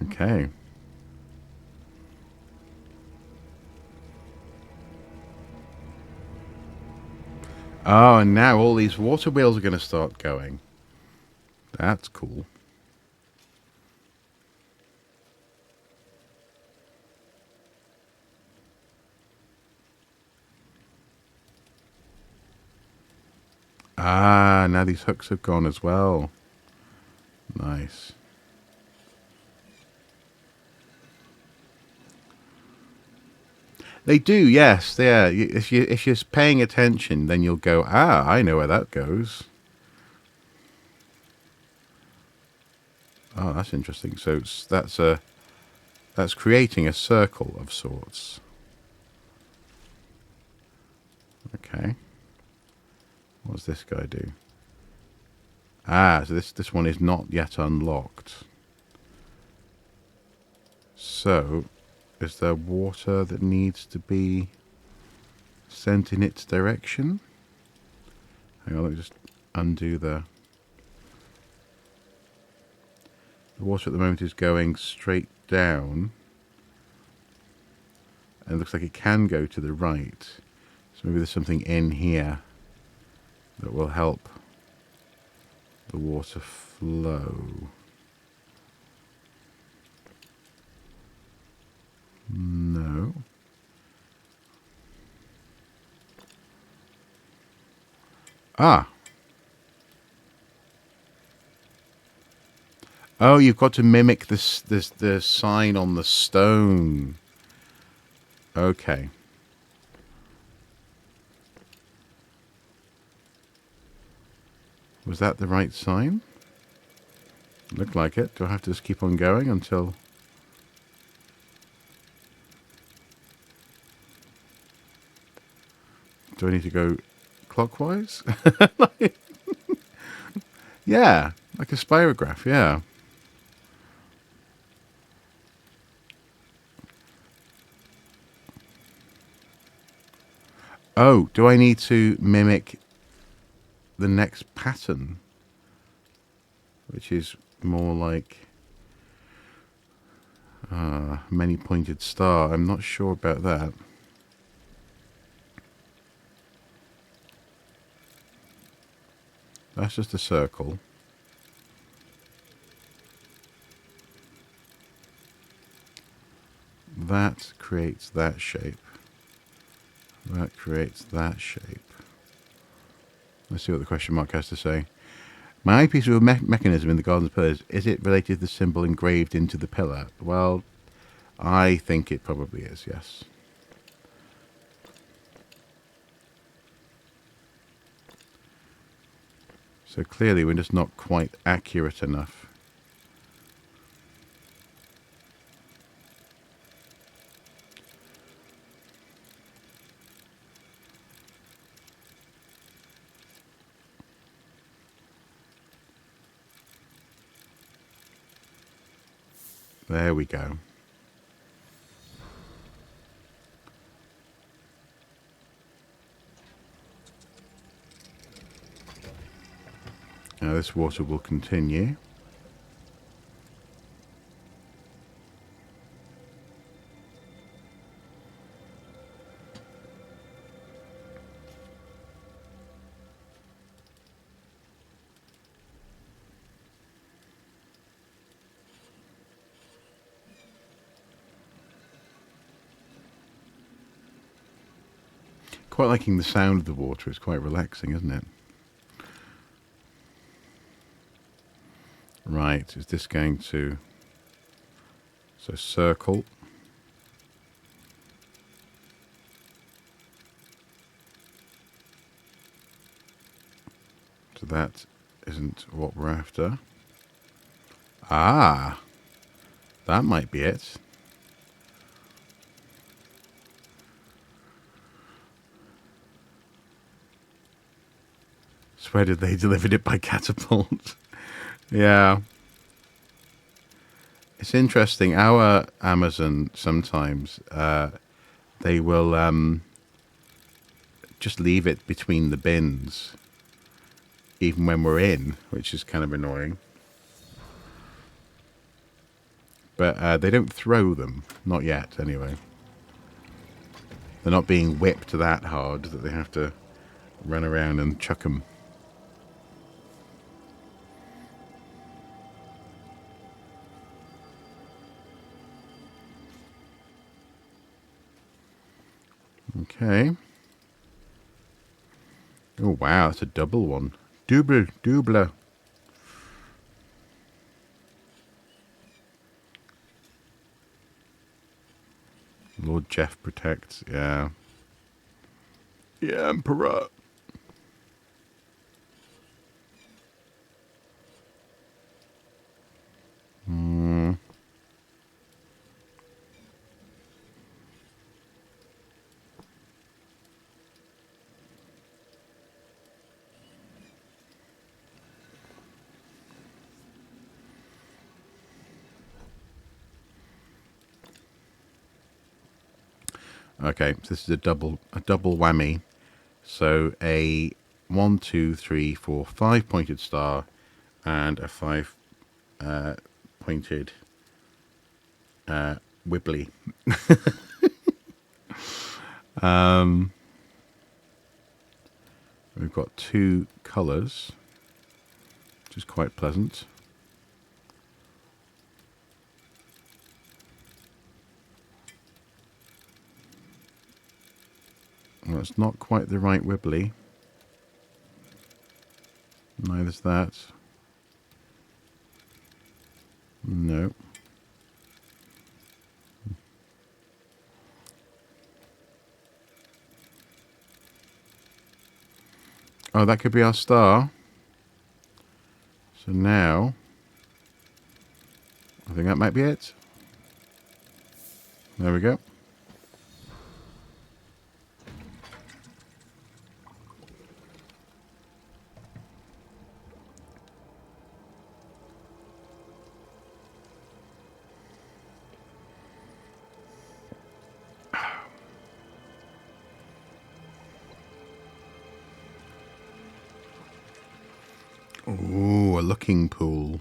Okay. Oh, and now all these water wheels are going to start going. That's cool. Ah, now these hooks have gone as well. Nice. They do, yes. Yeah. If you're paying attention, then you'll go, ah, I know where that goes. Oh, that's interesting. So that's creating a circle of sorts. Okay. What does this guy do? Ah, so this one is not yet unlocked. So, is there water that needs to be sent in its direction? Hang on, let me just undo the water at the moment is going straight down. And it looks like it can go to the right. So maybe there's something in here that will help the water flow. No. Ah. Oh, you've got to mimic the sign on the stone. Okay. Was that the right sign? Looked like it. Do I have to just keep on going until... Do I need to go clockwise? Yeah, like a spirograph, yeah. Oh, do I need to mimic the next pattern? Which is more like many-pointed star. I'm not sure about that. That's just a circle. That creates that shape. That creates that shape. Let's see what the question mark has to say. My eyepiece of a mechanism in the garden's pillars, is it related to the symbol engraved into the pillar? Well, I think it probably is, yes. So clearly we're just not quite accurate enough. There we go. Now this water will continue. Quite liking the sound of the water. It's quite relaxing, isn't it? Right, is this going to... So circle. So that isn't what we're after. Ah, that might be it. So where did they delivered it by catapult? Yeah. It's interesting. Our Amazon sometimes they will just leave it between the bins, even when we're in, which is kind of annoying. But they don't throw them, not yet, anyway. They're not being whipped that hard that they have to run around and chuck them. Okay. Oh, wow, that's a double one. Double. Lord Jeff protects, yeah. The Emperor. Okay, so this is a double whammy. So a 1, 2, 3, 4, 5 pointed star and a 5 pointed wibbly. We've got 2 colours, which is quite pleasant. Well, it's not quite the right wibbly. Neither's that. No. Oh, that could be our star. So now, I think that might be it. There we go. Ooh, a looking pool.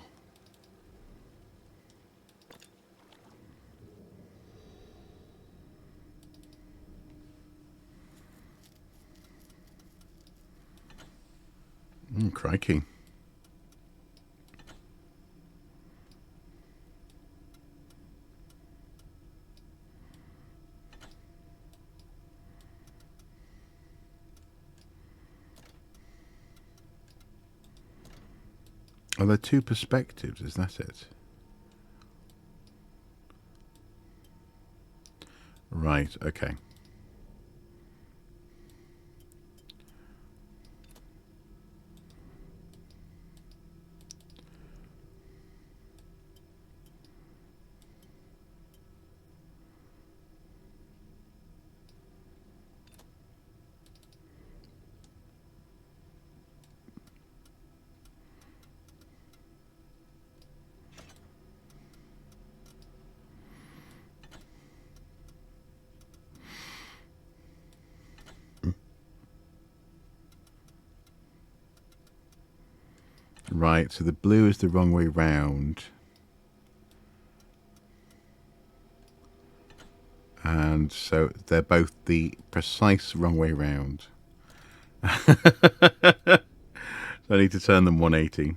Crikey. Are there 2 perspectives? Is that it? Right, okay. Right, so the blue is the wrong way round. And so they're both the precise wrong way round. So I need to turn them 180.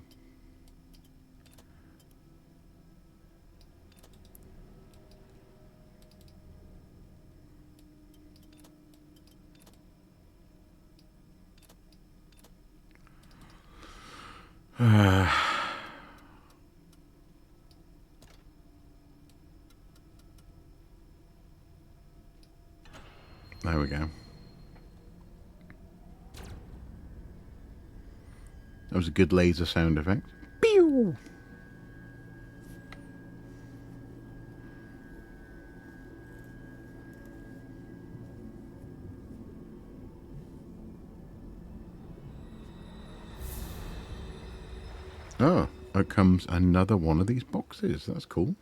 There we go. That was a good laser sound effect. Pew! Oh, out comes another one of these boxes. That's cool.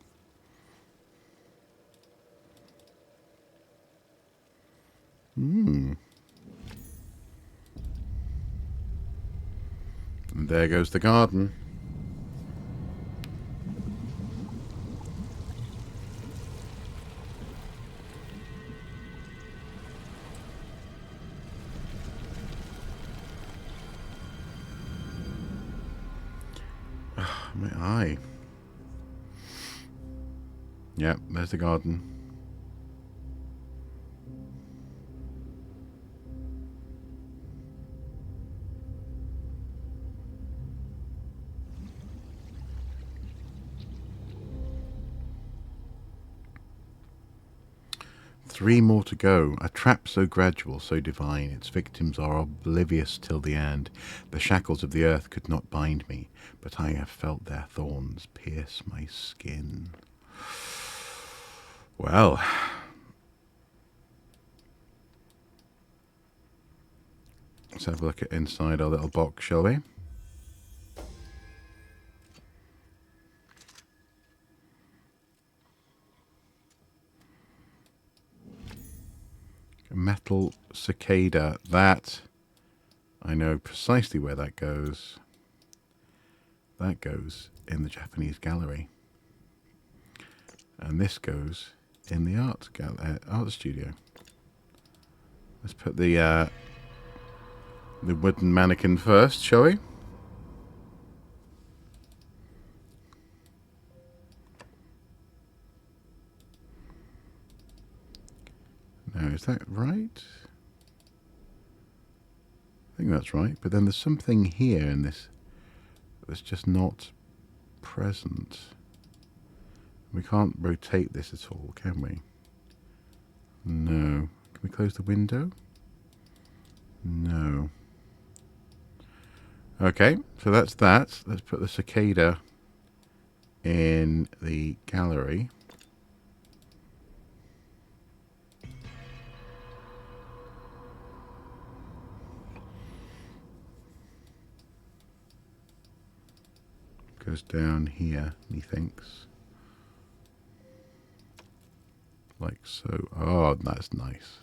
And there goes the garden. My eye. Yep, there's the garden. Three more to go. A trap so gradual, so divine. Its victims are oblivious till the end. The shackles of the earth could not bind me, but I have felt their thorns pierce my skin. Well, let's have a look at inside our little box, shall we? A metal cicada. That, I know precisely where that goes. That goes in the Japanese gallery. And this goes in the art studio. Let's put the wooden mannequin first, shall we? Now, is that right? I think that's right. But then there's something here in this that's just not present. We can't rotate this at all, can we? No. Can we close the window? No. Okay, so that's that. Let's put the cicada in the gallery. Goes down here, methinks. Like so. Oh, that's nice.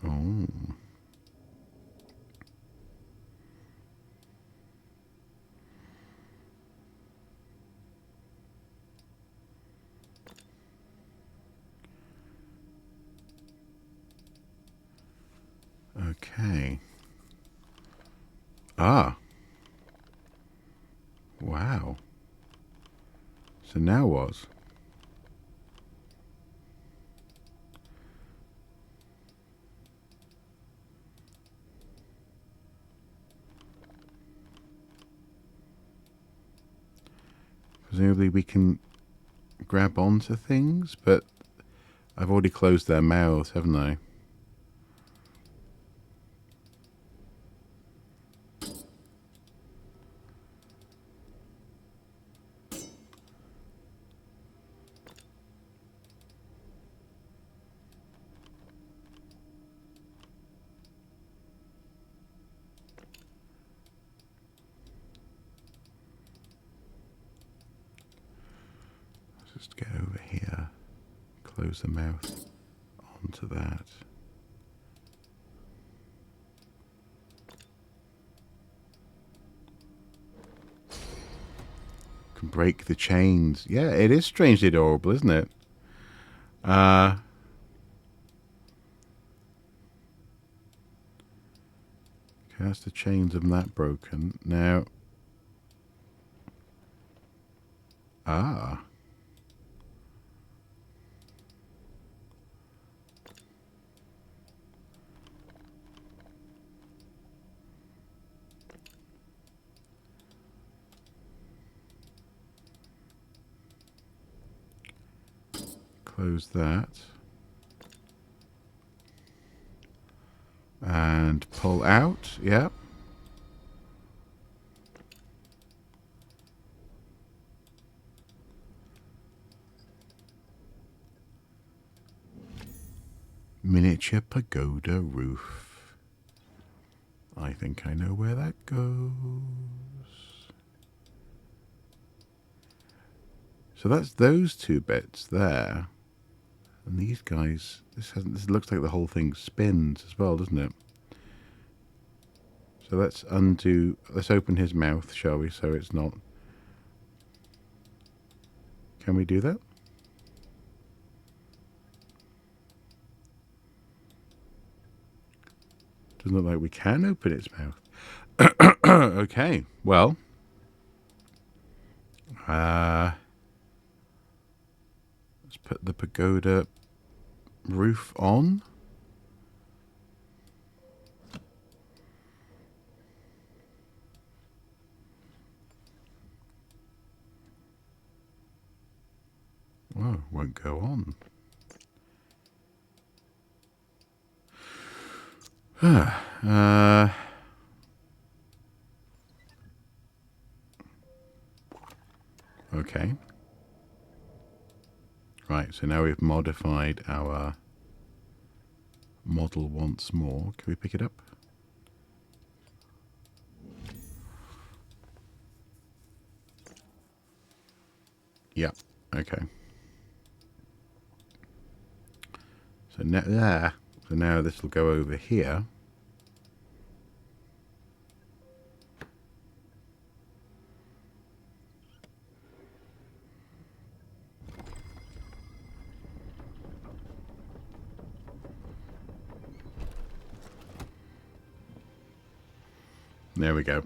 Oh. Okay. Ah. Wow. So now what? Presumably we can grab onto things, but I've already closed their mouths, haven't I? Just go over here, close the mouth onto that. Can break the chains. Yeah, it is strangely adorable, isn't it? Okay, that's the chains of that broken. Now, close that. And pull out, yep. miniature pagoda roof. I think I know where that goes. So that's those two bits there. And these guys, this looks like the whole thing spins as well, doesn't it? So let's open his mouth, shall we, so it's not... Can we do that? Doesn't look like we can open its mouth. Okay, well... let's put the pagoda roof on. Oh, won't go on. Okay. Right, so now we've modified our model once more. Can we pick it up? Yeah, okay. So now there. So now this will go over here. There we go.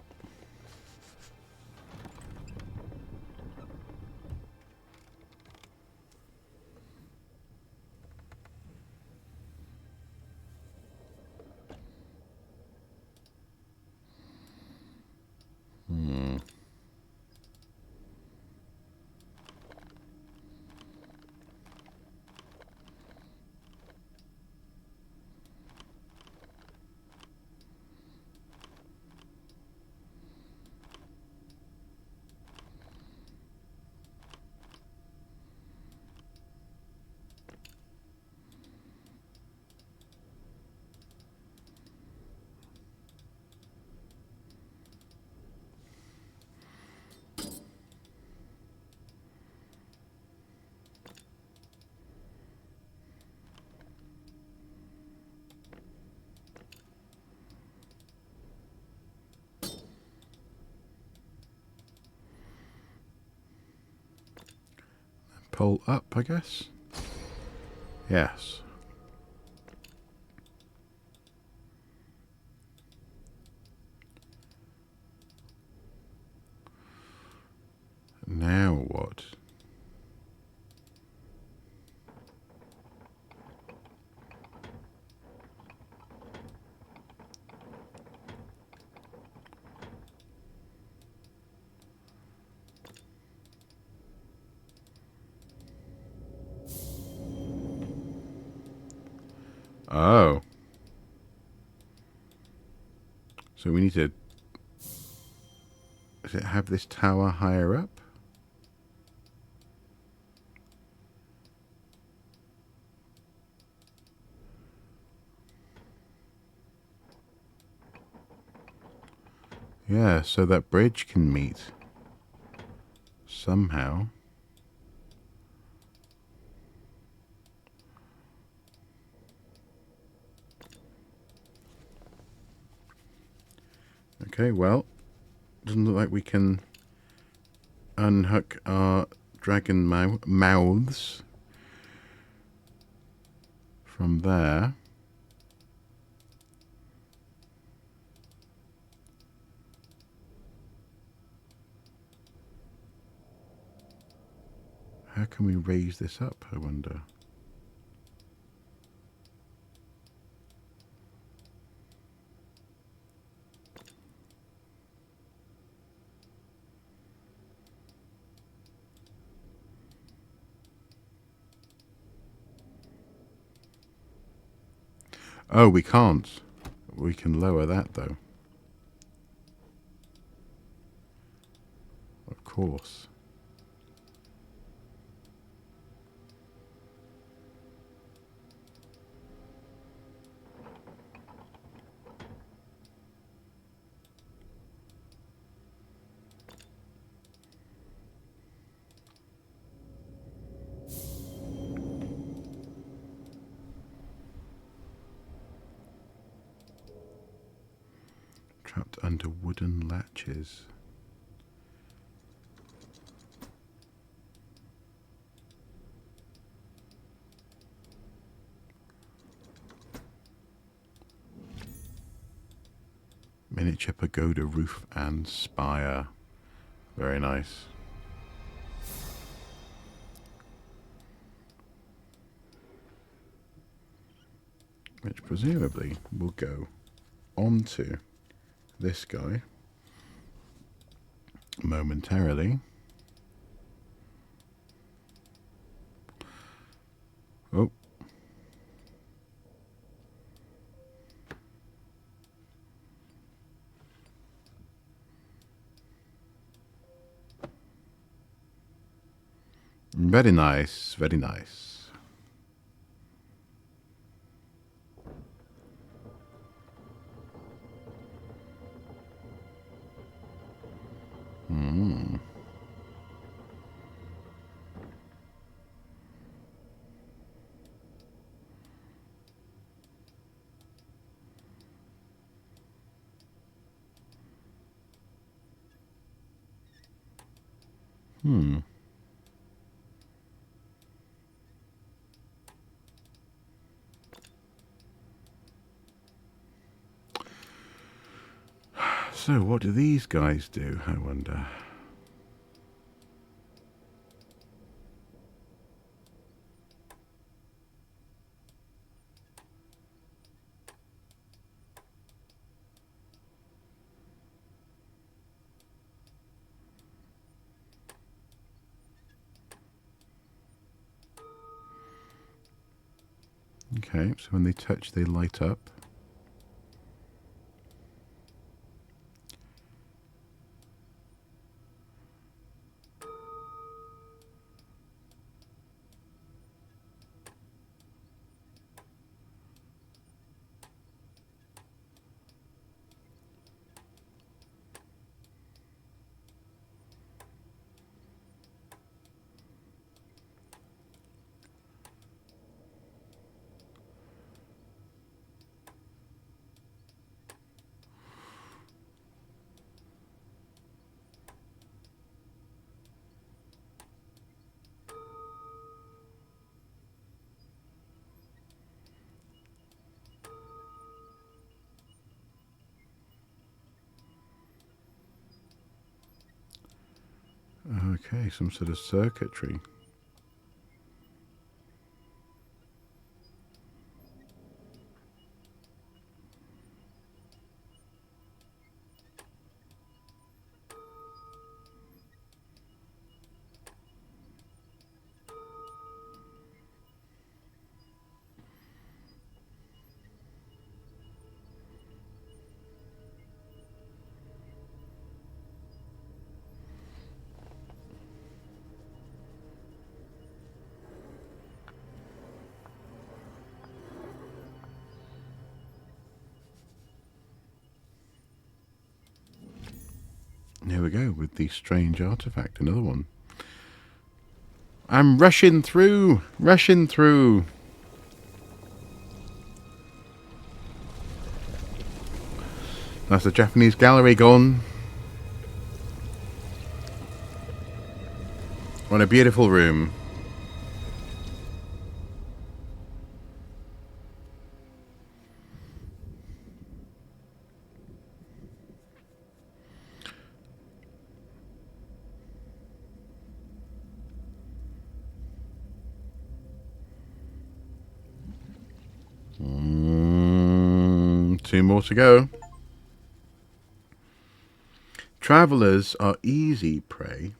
Pull up, I guess. Yes. Now what? Oh. So we need to... Does it have this tower higher up? Yeah, so that bridge can meet. Somehow. Okay, well, doesn't look like we can unhook our dragon mouths from there. How can we raise this up, I wonder? Oh, we can't. We can lower that, though. Of course. under wooden latches. Miniature pagoda roof and spire. Very nice. Which presumably will go onto this guy momentarily. Oh. Very nice, very nice. Hmm. Hmm. So, what do these guys do, I wonder? Okay, so when they touch, they light up. Okay, some sort of circuitry. Here we go with the strange artifact, another one. I'm rushing through, rushing through. That's the Japanese gallery gone. What a beautiful room. Two more to go. Travelers are easy prey,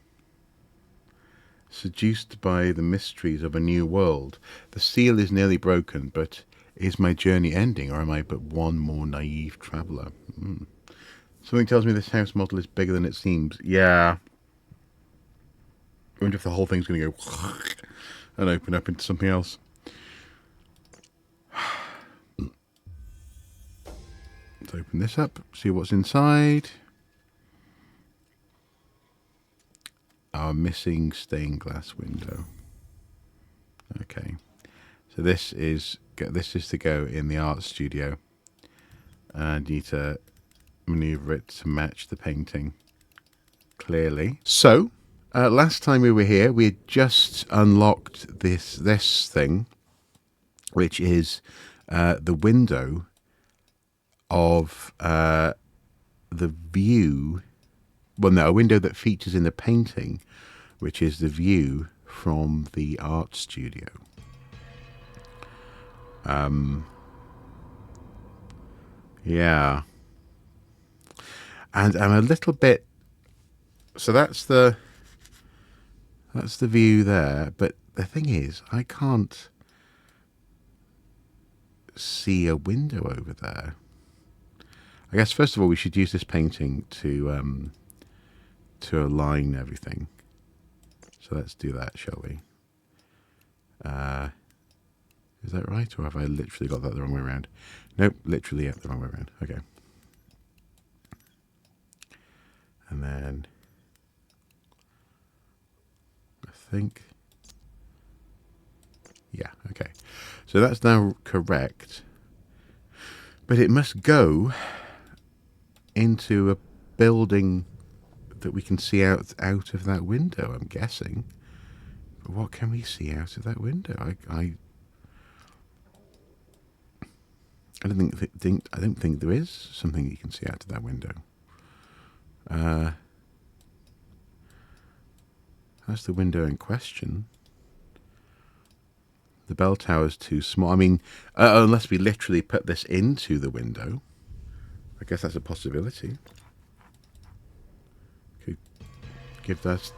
seduced by the mysteries of a new world. The seal is nearly broken, but is my journey ending, or am I but one more naive traveller? Something tells me this house model is bigger than it seems. Yeah. I wonder if the whole thing's going to go and open up into something else. Let's open this up, see what's inside. Our missing stained glass window. Okay, so this is to go in the art studio, and you need to maneuver it to match the painting, clearly. So, last time we were here, we had just unlocked this thing, which is the window of the view. Well, no, a window that features in the painting, which is the view from the art studio. Yeah. And I'm a little bit... So that's the view there. But the thing is, I can't see a window over there. I guess, first of all, we should use this painting to align everything. So let's do that, shall we? Is that right? Or have I literally got that the wrong way around? Nope, literally the wrong way around. Okay. And then I think... Yeah, okay. So that's now correct. But it must go into a building that we can see out of that window, I'm guessing. But what can we see out of that window? I don't think there is something you can see out of that window. That's the window in question. The bell tower's too small. I mean, unless we literally put this into the window. I guess that's a possibility. Could give that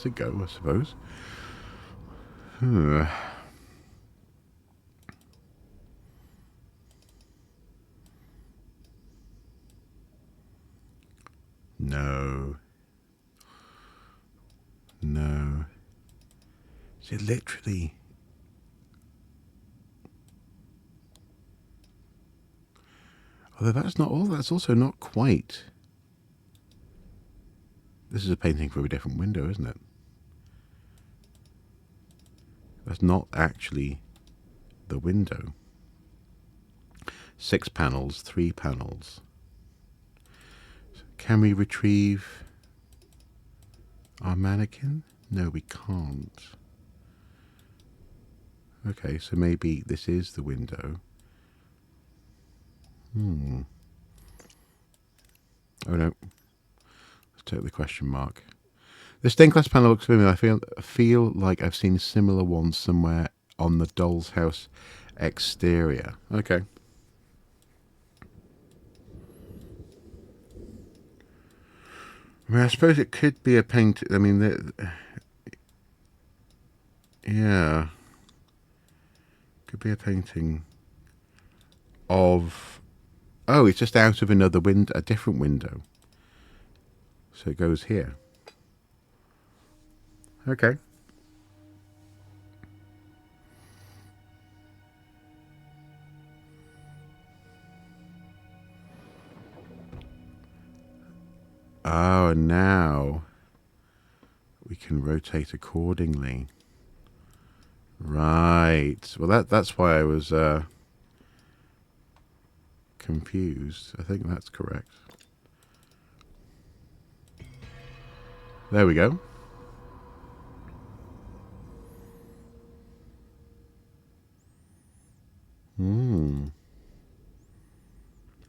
a go, I suppose. No. No. Is it literally... Although that's not all, that's also not quite... This is a painting for a different window, isn't it? That's not actually the window. 6 panels, 3 panels. So can we retrieve our mannequin? No, we can't. Okay, so maybe this is the window. Oh no. Let's take the question mark. The stained glass panel looks familiar. I feel like I've seen similar ones somewhere on the doll's house exterior. Okay. I mean, I suppose it could be a paint. I mean, yeah, could be a painting of... Oh, it's just out of another window, a different window. So it goes here. Okay. Oh, and now we can rotate accordingly. Right. Well, that's why I was confused. I think that's correct. There we go.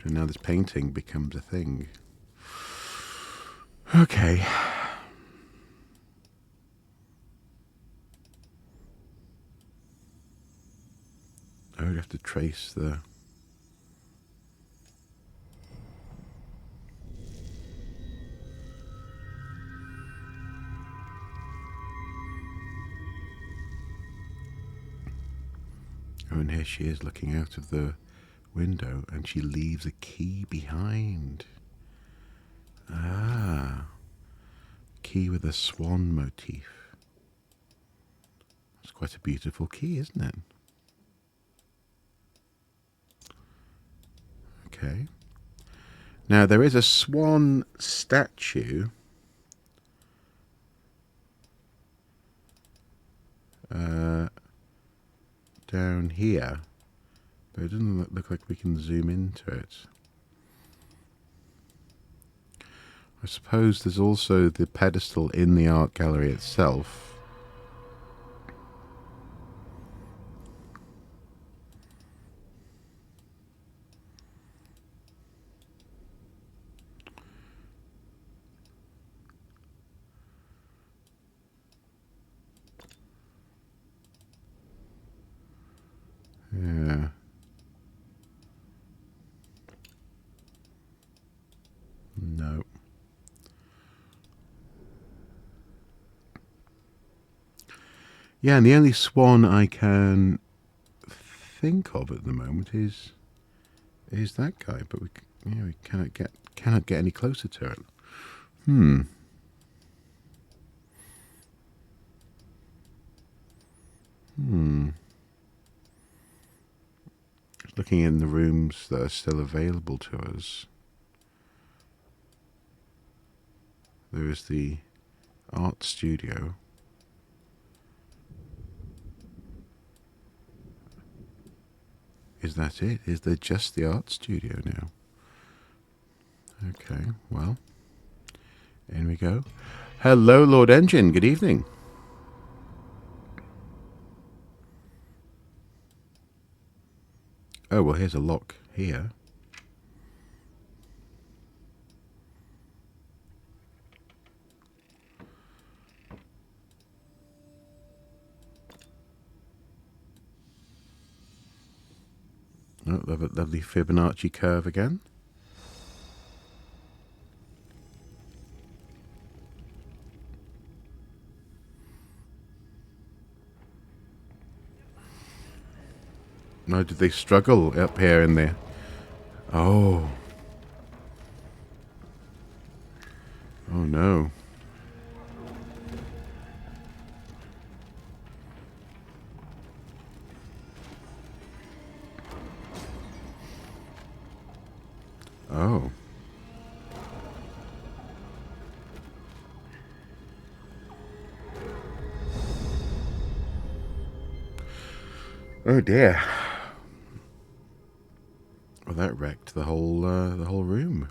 So now this painting becomes a thing. Okay. I would have to trace the... Oh, and here she is looking out of the window, and she leaves a key behind. Ah. Key with a swan motif. It's quite a beautiful key, isn't it? Okay. Now, there is a swan statue down here, but it doesn't look like we can zoom into it. I suppose there's also the pedestal in the art gallery itself. Yeah. No. Yeah, and the only swan I can think of at the moment is that guy, but we cannot get any closer to it. Looking in the rooms that are still available to us. There is the art studio. Is that it? Is there just the art studio now? Okay, well, in we go. Hello, Lord Engine. Good evening. Oh, well, here's a lock here. Oh, lovely Fibonacci curve again. No, did they struggle up here in there? Oh. Oh, no. Oh. Oh dear. Well, that wrecked the whole room.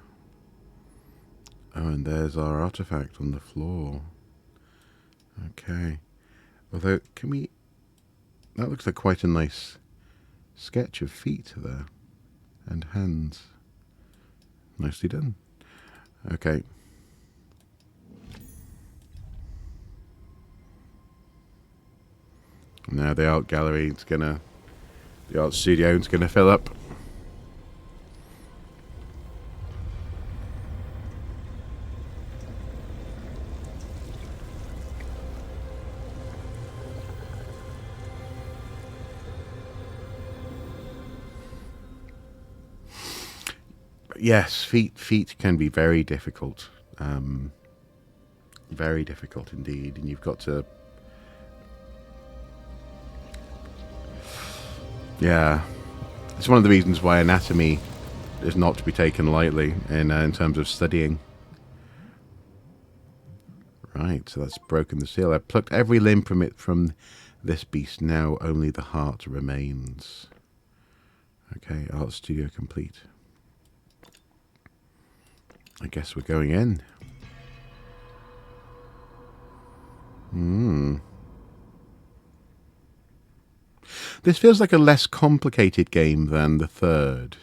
Oh, and there's our artifact on the floor. Okay. Although, can we... That looks like quite a nice sketch of feet there. And hands. Nicely done. Okay. Now the art gallery is gonna... The art studio is gonna fill up. Yes, feet can be very difficult. Very difficult indeed, and you've got to... Yeah, it's one of the reasons why anatomy is not to be taken lightly in terms of studying. Right, so that's broken the seal. I've plucked every limb from this beast. Now only the heart remains. Okay, art studio complete. I guess we're going in. This feels like a less complicated game than the third.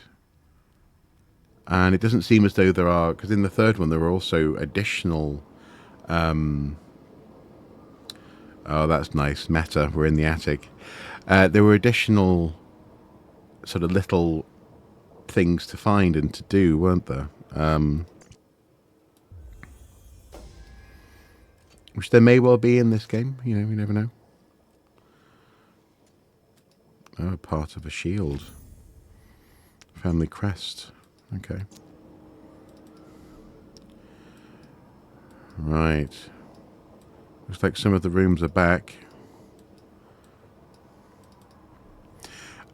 And it doesn't seem as though there are... Because in the third one there were also additional... oh, that's nice. Meta, we're in the attic. There were additional sort of little things to find and to do, weren't there? Which there may well be in this game. You know, we never know. Oh, part of a shield. Family crest. Okay. Right. Looks like some of the rooms are back.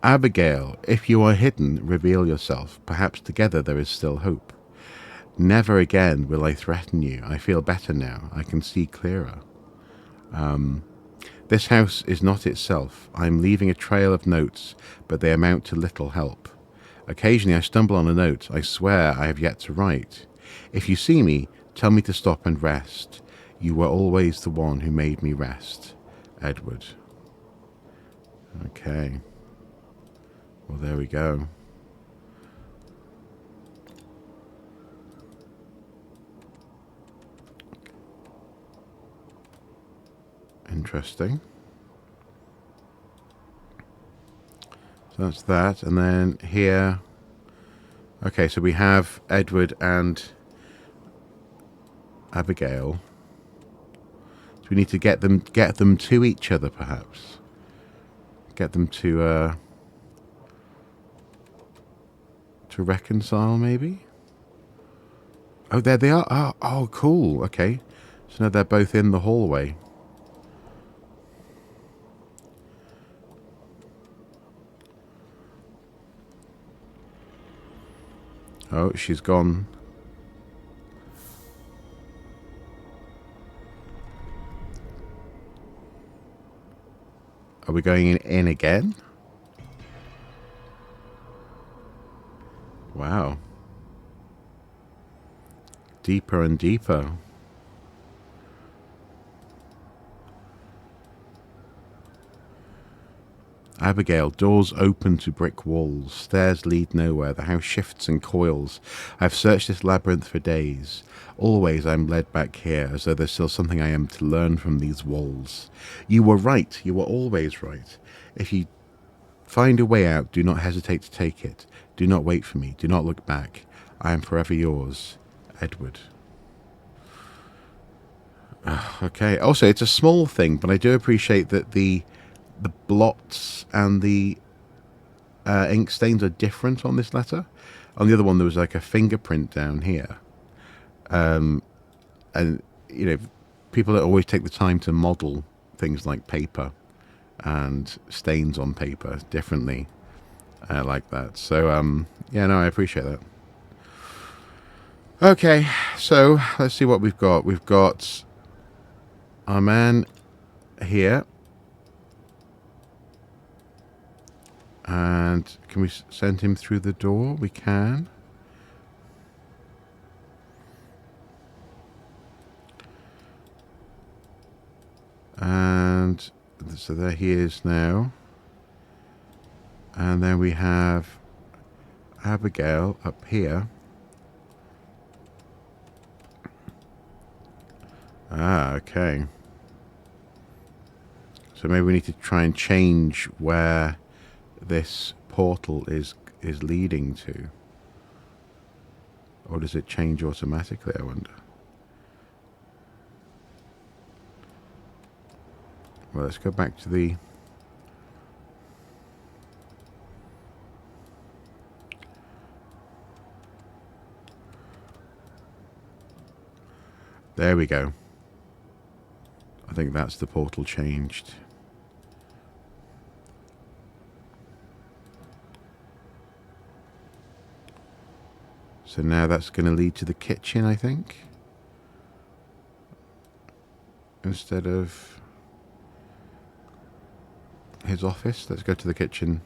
Abigail, if you are hidden, reveal yourself. Perhaps together there is still hope. Never again will I threaten you. I feel better now. I can see clearer. This house is not itself. I am leaving a trail of notes, but they amount to little help. Occasionally I stumble on a note. I swear I have yet to write. If you see me, Tell me to stop and rest. You were always the one who made me rest, Edward. Okay. Well, there we go. Interesting. So that's that. And then here... Okay, so we have Edward and Abigail. So we need to get them to each other, perhaps. Get them to reconcile, maybe? Oh, there they are. Oh, cool. Okay. So now they're both in the hallway. Oh, she's gone. Are we going in again? Wow. Deeper and deeper. Abigail, doors open to brick walls. Stairs lead nowhere. The house shifts and coils. I've searched this labyrinth for days. Always I'm led back here, as though there's still something I am to learn from these walls. You were right. You were always right. If you find a way out, do not hesitate to take it. Do not wait for me. Do not look back. I am forever yours, Edward. Okay. Also, it's a small thing, but I do appreciate that the blots and the ink stains are different on this letter. On the other one, there was like a fingerprint down here. And, you know, people don't always take the time to model things like paper and stains on paper differently like that. So, yeah, no, I appreciate that. Okay, so let's see what we've got. We've got our man here. And can we send him through the door? We can. And so there he is now. And then we have Abigail up here. Ah, okay. So maybe we need to try and change where this portal is leading to. Or does it change automatically, I wonder? Well, let's go back to the... There we go. I think that's the portal changed. So now that's going to lead to the kitchen, I think. Instead of his office. Let's go to the kitchen.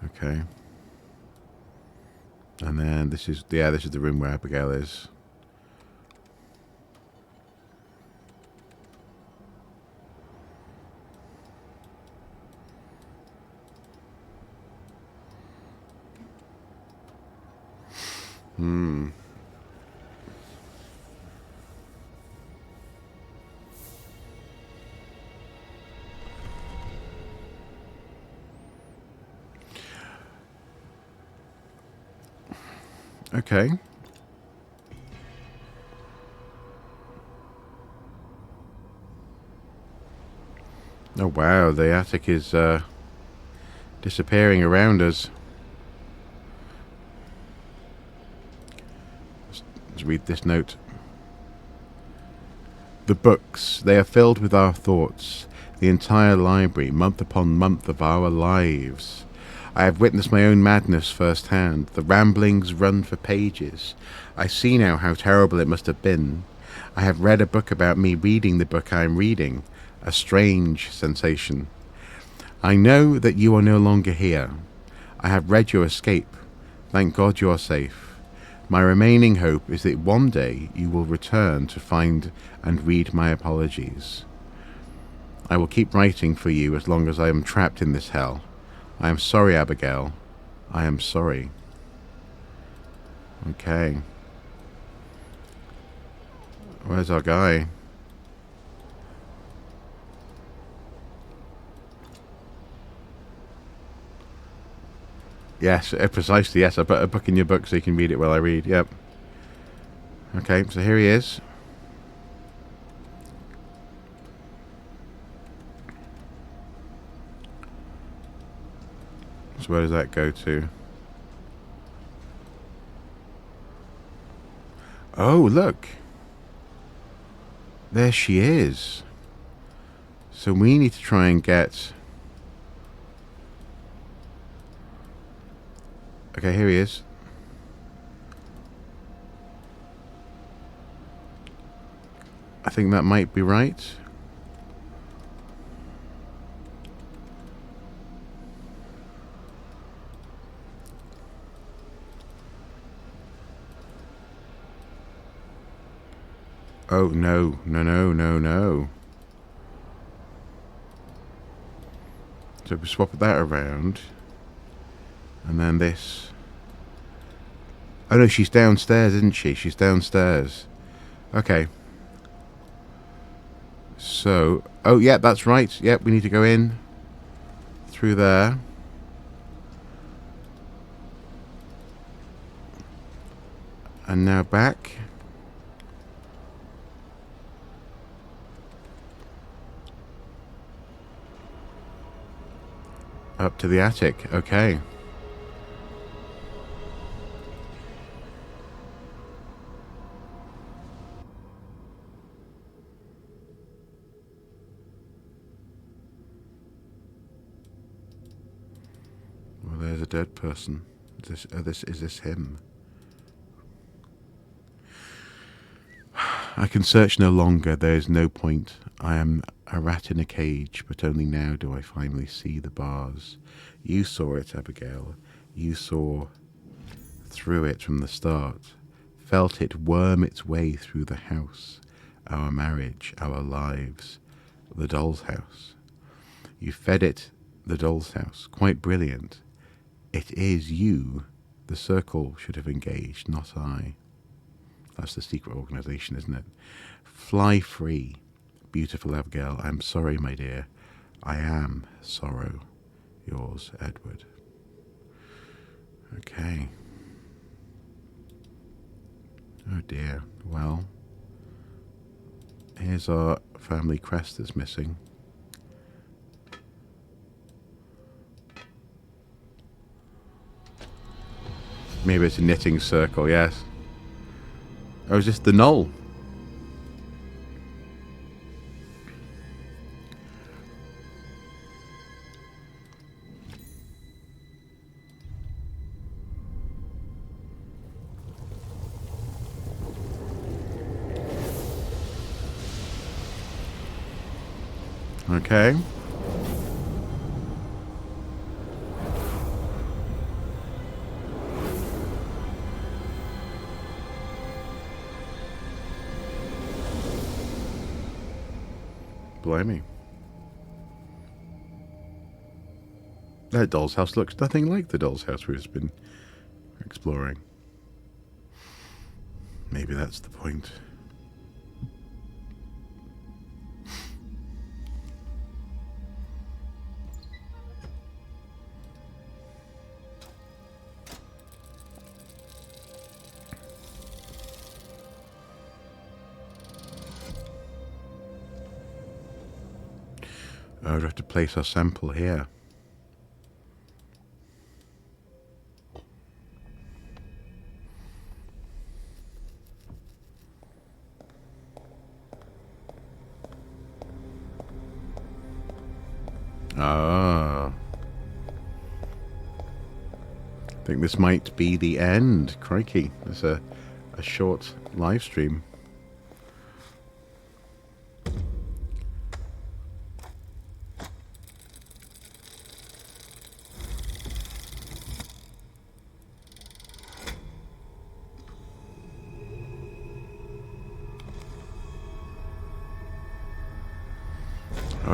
Okay. And then this is the room where Abigail is. Okay. Oh wow, the attic is disappearing around us. Let's read this note. The books, they are filled with our thoughts, the entire library, month upon month of our lives. I have witnessed my own madness firsthand. The ramblings run for pages. I see now how terrible it must have been. I have read a book about me reading the book I am reading. a strange sensation. I know that you are no longer here. I have read your escape. Thank God you are safe. My remaining hope is that one day you will return to find and read my apologies. I will keep writing for you as long as I am trapped in this hell. I am sorry, Abigail. I am sorry. Okay. Where's our guy? Yes, precisely, yes. I put a book in your book so you can read it while I read. Yep. Okay, so here he is. So where does that go to? Oh, look. There she is. So we need to try and get... Okay, here he is. I think that might be right. Oh, no, no, no, no, no. So we swap that around. And then this. Oh no, she's downstairs, isn't she? She's downstairs. Okay. So, oh yeah, that's right. Yep, we need to go in through there. And now back. Up to the attic. Okay. Well, there's a dead person. Is this him? I can search no longer. There is no point. I am a rat in a cage, but only now do I finally see the bars. You saw it, Abigail. You saw through it from the start. Felt it worm its way through the house. Our marriage, our lives. The doll's house. You fed it the doll's house. Quite brilliant. It is you the circle should have engaged, not I. That's the secret organisation, isn't it? Fly free, beautiful Abigail. I'm sorry, my dear. I am sorrow. Yours, Edward. Okay. Oh dear. Well, here's our family crest that's missing. Maybe it's a knitting circle, yes. Or is this the knoll? Okay. Blimey. That doll's house looks nothing like the doll's house we've just been exploring. Maybe that's the point. I would have to place our sample here. Ah. I think this might be the end. Crikey. There's a short live stream.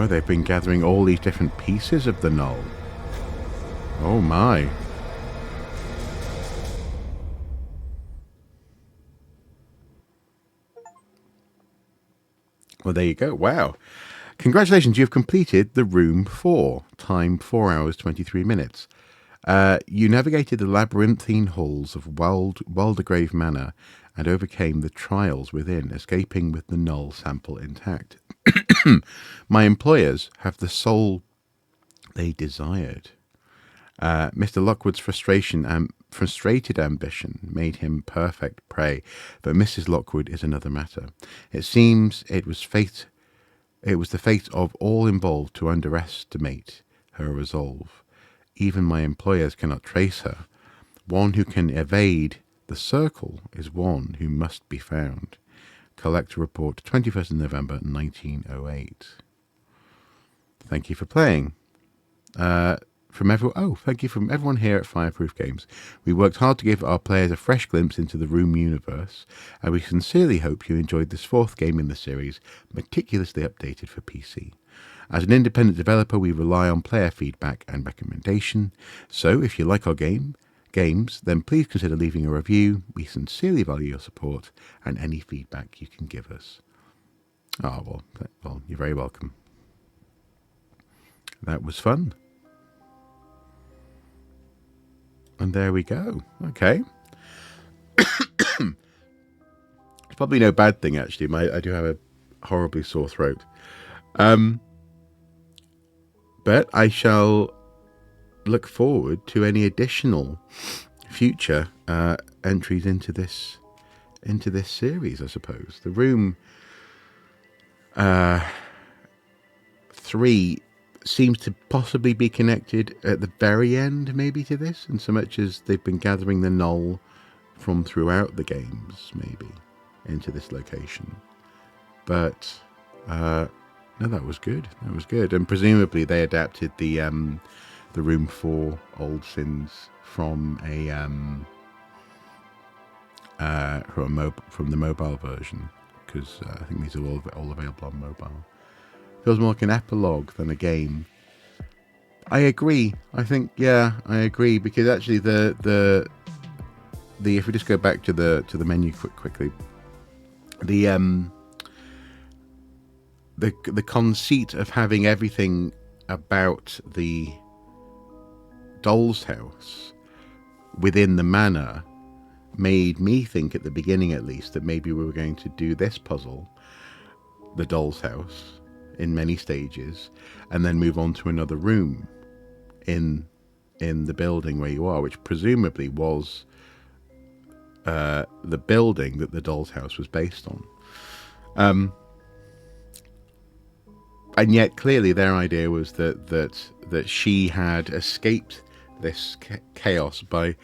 Oh, they've been gathering all these different pieces of the null. Oh my. Well, there you go. Wow. Congratulations, you've completed the room 4. Time 4 hours 23 minutes. You navigated the labyrinthine halls of Waldegrave Manor and overcame the trials within, escaping with the null sample intact. My employers have the soul they desired. Mr. Lockwood's frustrated ambition made him perfect prey, but Mrs. Lockwood is another matter. It seems it was the fate of all involved to underestimate her resolve. Even my employers cannot trace her. One who can evade the circle is one who must be found. Collector report, 21st of November 1908. Thank you for playing. Thank you from everyone here at Fireproof Games. We worked hard to give our players a fresh glimpse into the Room universe, and we sincerely hope you enjoyed this 4th game in the series, meticulously updated for PC. As an independent developer, we rely on player feedback and recommendation, so if you like our games, then please consider leaving a review. We sincerely value your support and any feedback you can give us. Oh, well, you're very welcome. That was fun. And there we go. Okay. It's probably no bad thing, actually. I do have a horribly sore throat. But I shall look forward to any additional future entries into this series, I suppose. The Room 3 seems to possibly be connected at the very end, maybe, to this, in so much as they've been gathering the null from throughout the games, maybe, into this location. But no, that was good. That was good, and presumably they adapted the Room 4 Old Sins from from the mobile version, because I think these are all available on mobile. Feels more like an epilogue than a game. I agree. I agree, because actually the if we just go back to the menu quickly, the conceit of having everything about the doll's house within the manor made me think, at the beginning at least, that maybe we were going to do this puzzle, the doll's house, in many stages, and then move on to another room in the building where you are, which presumably was the building that the doll's house was based on. And yet clearly their idea was that she had escaped this chaos by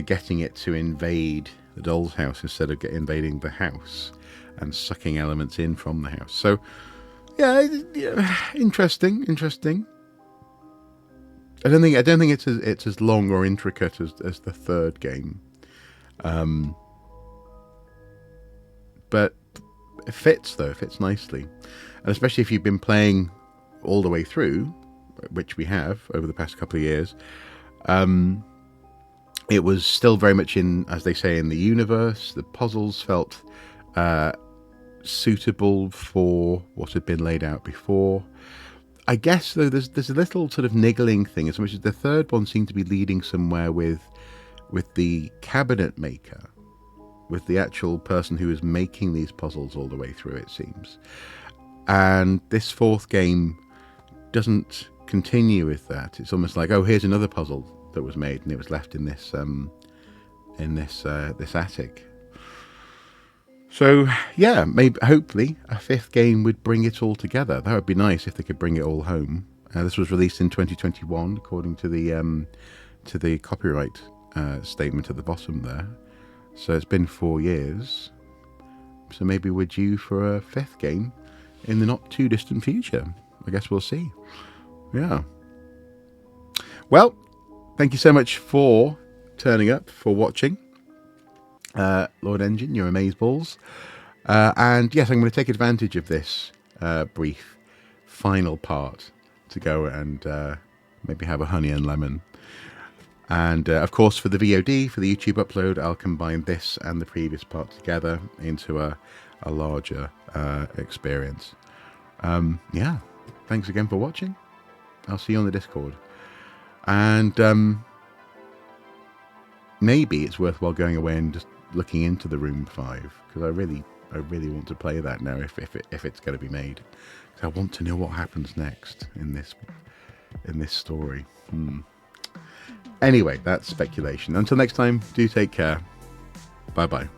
getting it to invade the doll's house instead of invading the house and sucking elements in from the house. So yeah, interesting. I don't think it's as long or intricate as the 3rd game, but it fits nicely, and especially if you've been playing all the way through, which we have over the past couple of years. It was still very much in, as they say, in the universe. The puzzles felt suitable for what had been laid out before. I guess, though, there's a little sort of niggling thing, as much as the 3rd one seemed to be leading somewhere with the cabinet maker, with the actual person who is making these puzzles all the way through, it seems. And this 4th game doesn't continue with that. It's almost like, oh, here's another puzzle that was made, and it was left in this this attic. So yeah, maybe hopefully a 5th game would bring it all together. That would be nice if they could bring it all home. This was released in 2021, according to the copyright statement at the bottom there. So it's been 4 years. So maybe we're due for a 5th game in the not too distant future. I guess we'll see. Yeah. Well, thank you so much for turning up, for watching. Lord Engine, you're amazeballs. And yes, I'm going to take advantage of this brief final part to go and maybe have a honey and lemon. And of course, for the VOD, for the YouTube upload, I'll combine this and the previous part together into a larger experience. Yeah, thanks again for watching. I'll see you on the Discord. And maybe it's worthwhile going away and just looking into the Room 5, because I really want to play that now if it's going to be made. Because I want to know what happens next in this story. Anyway, that's speculation. Until next time, do take care. Bye.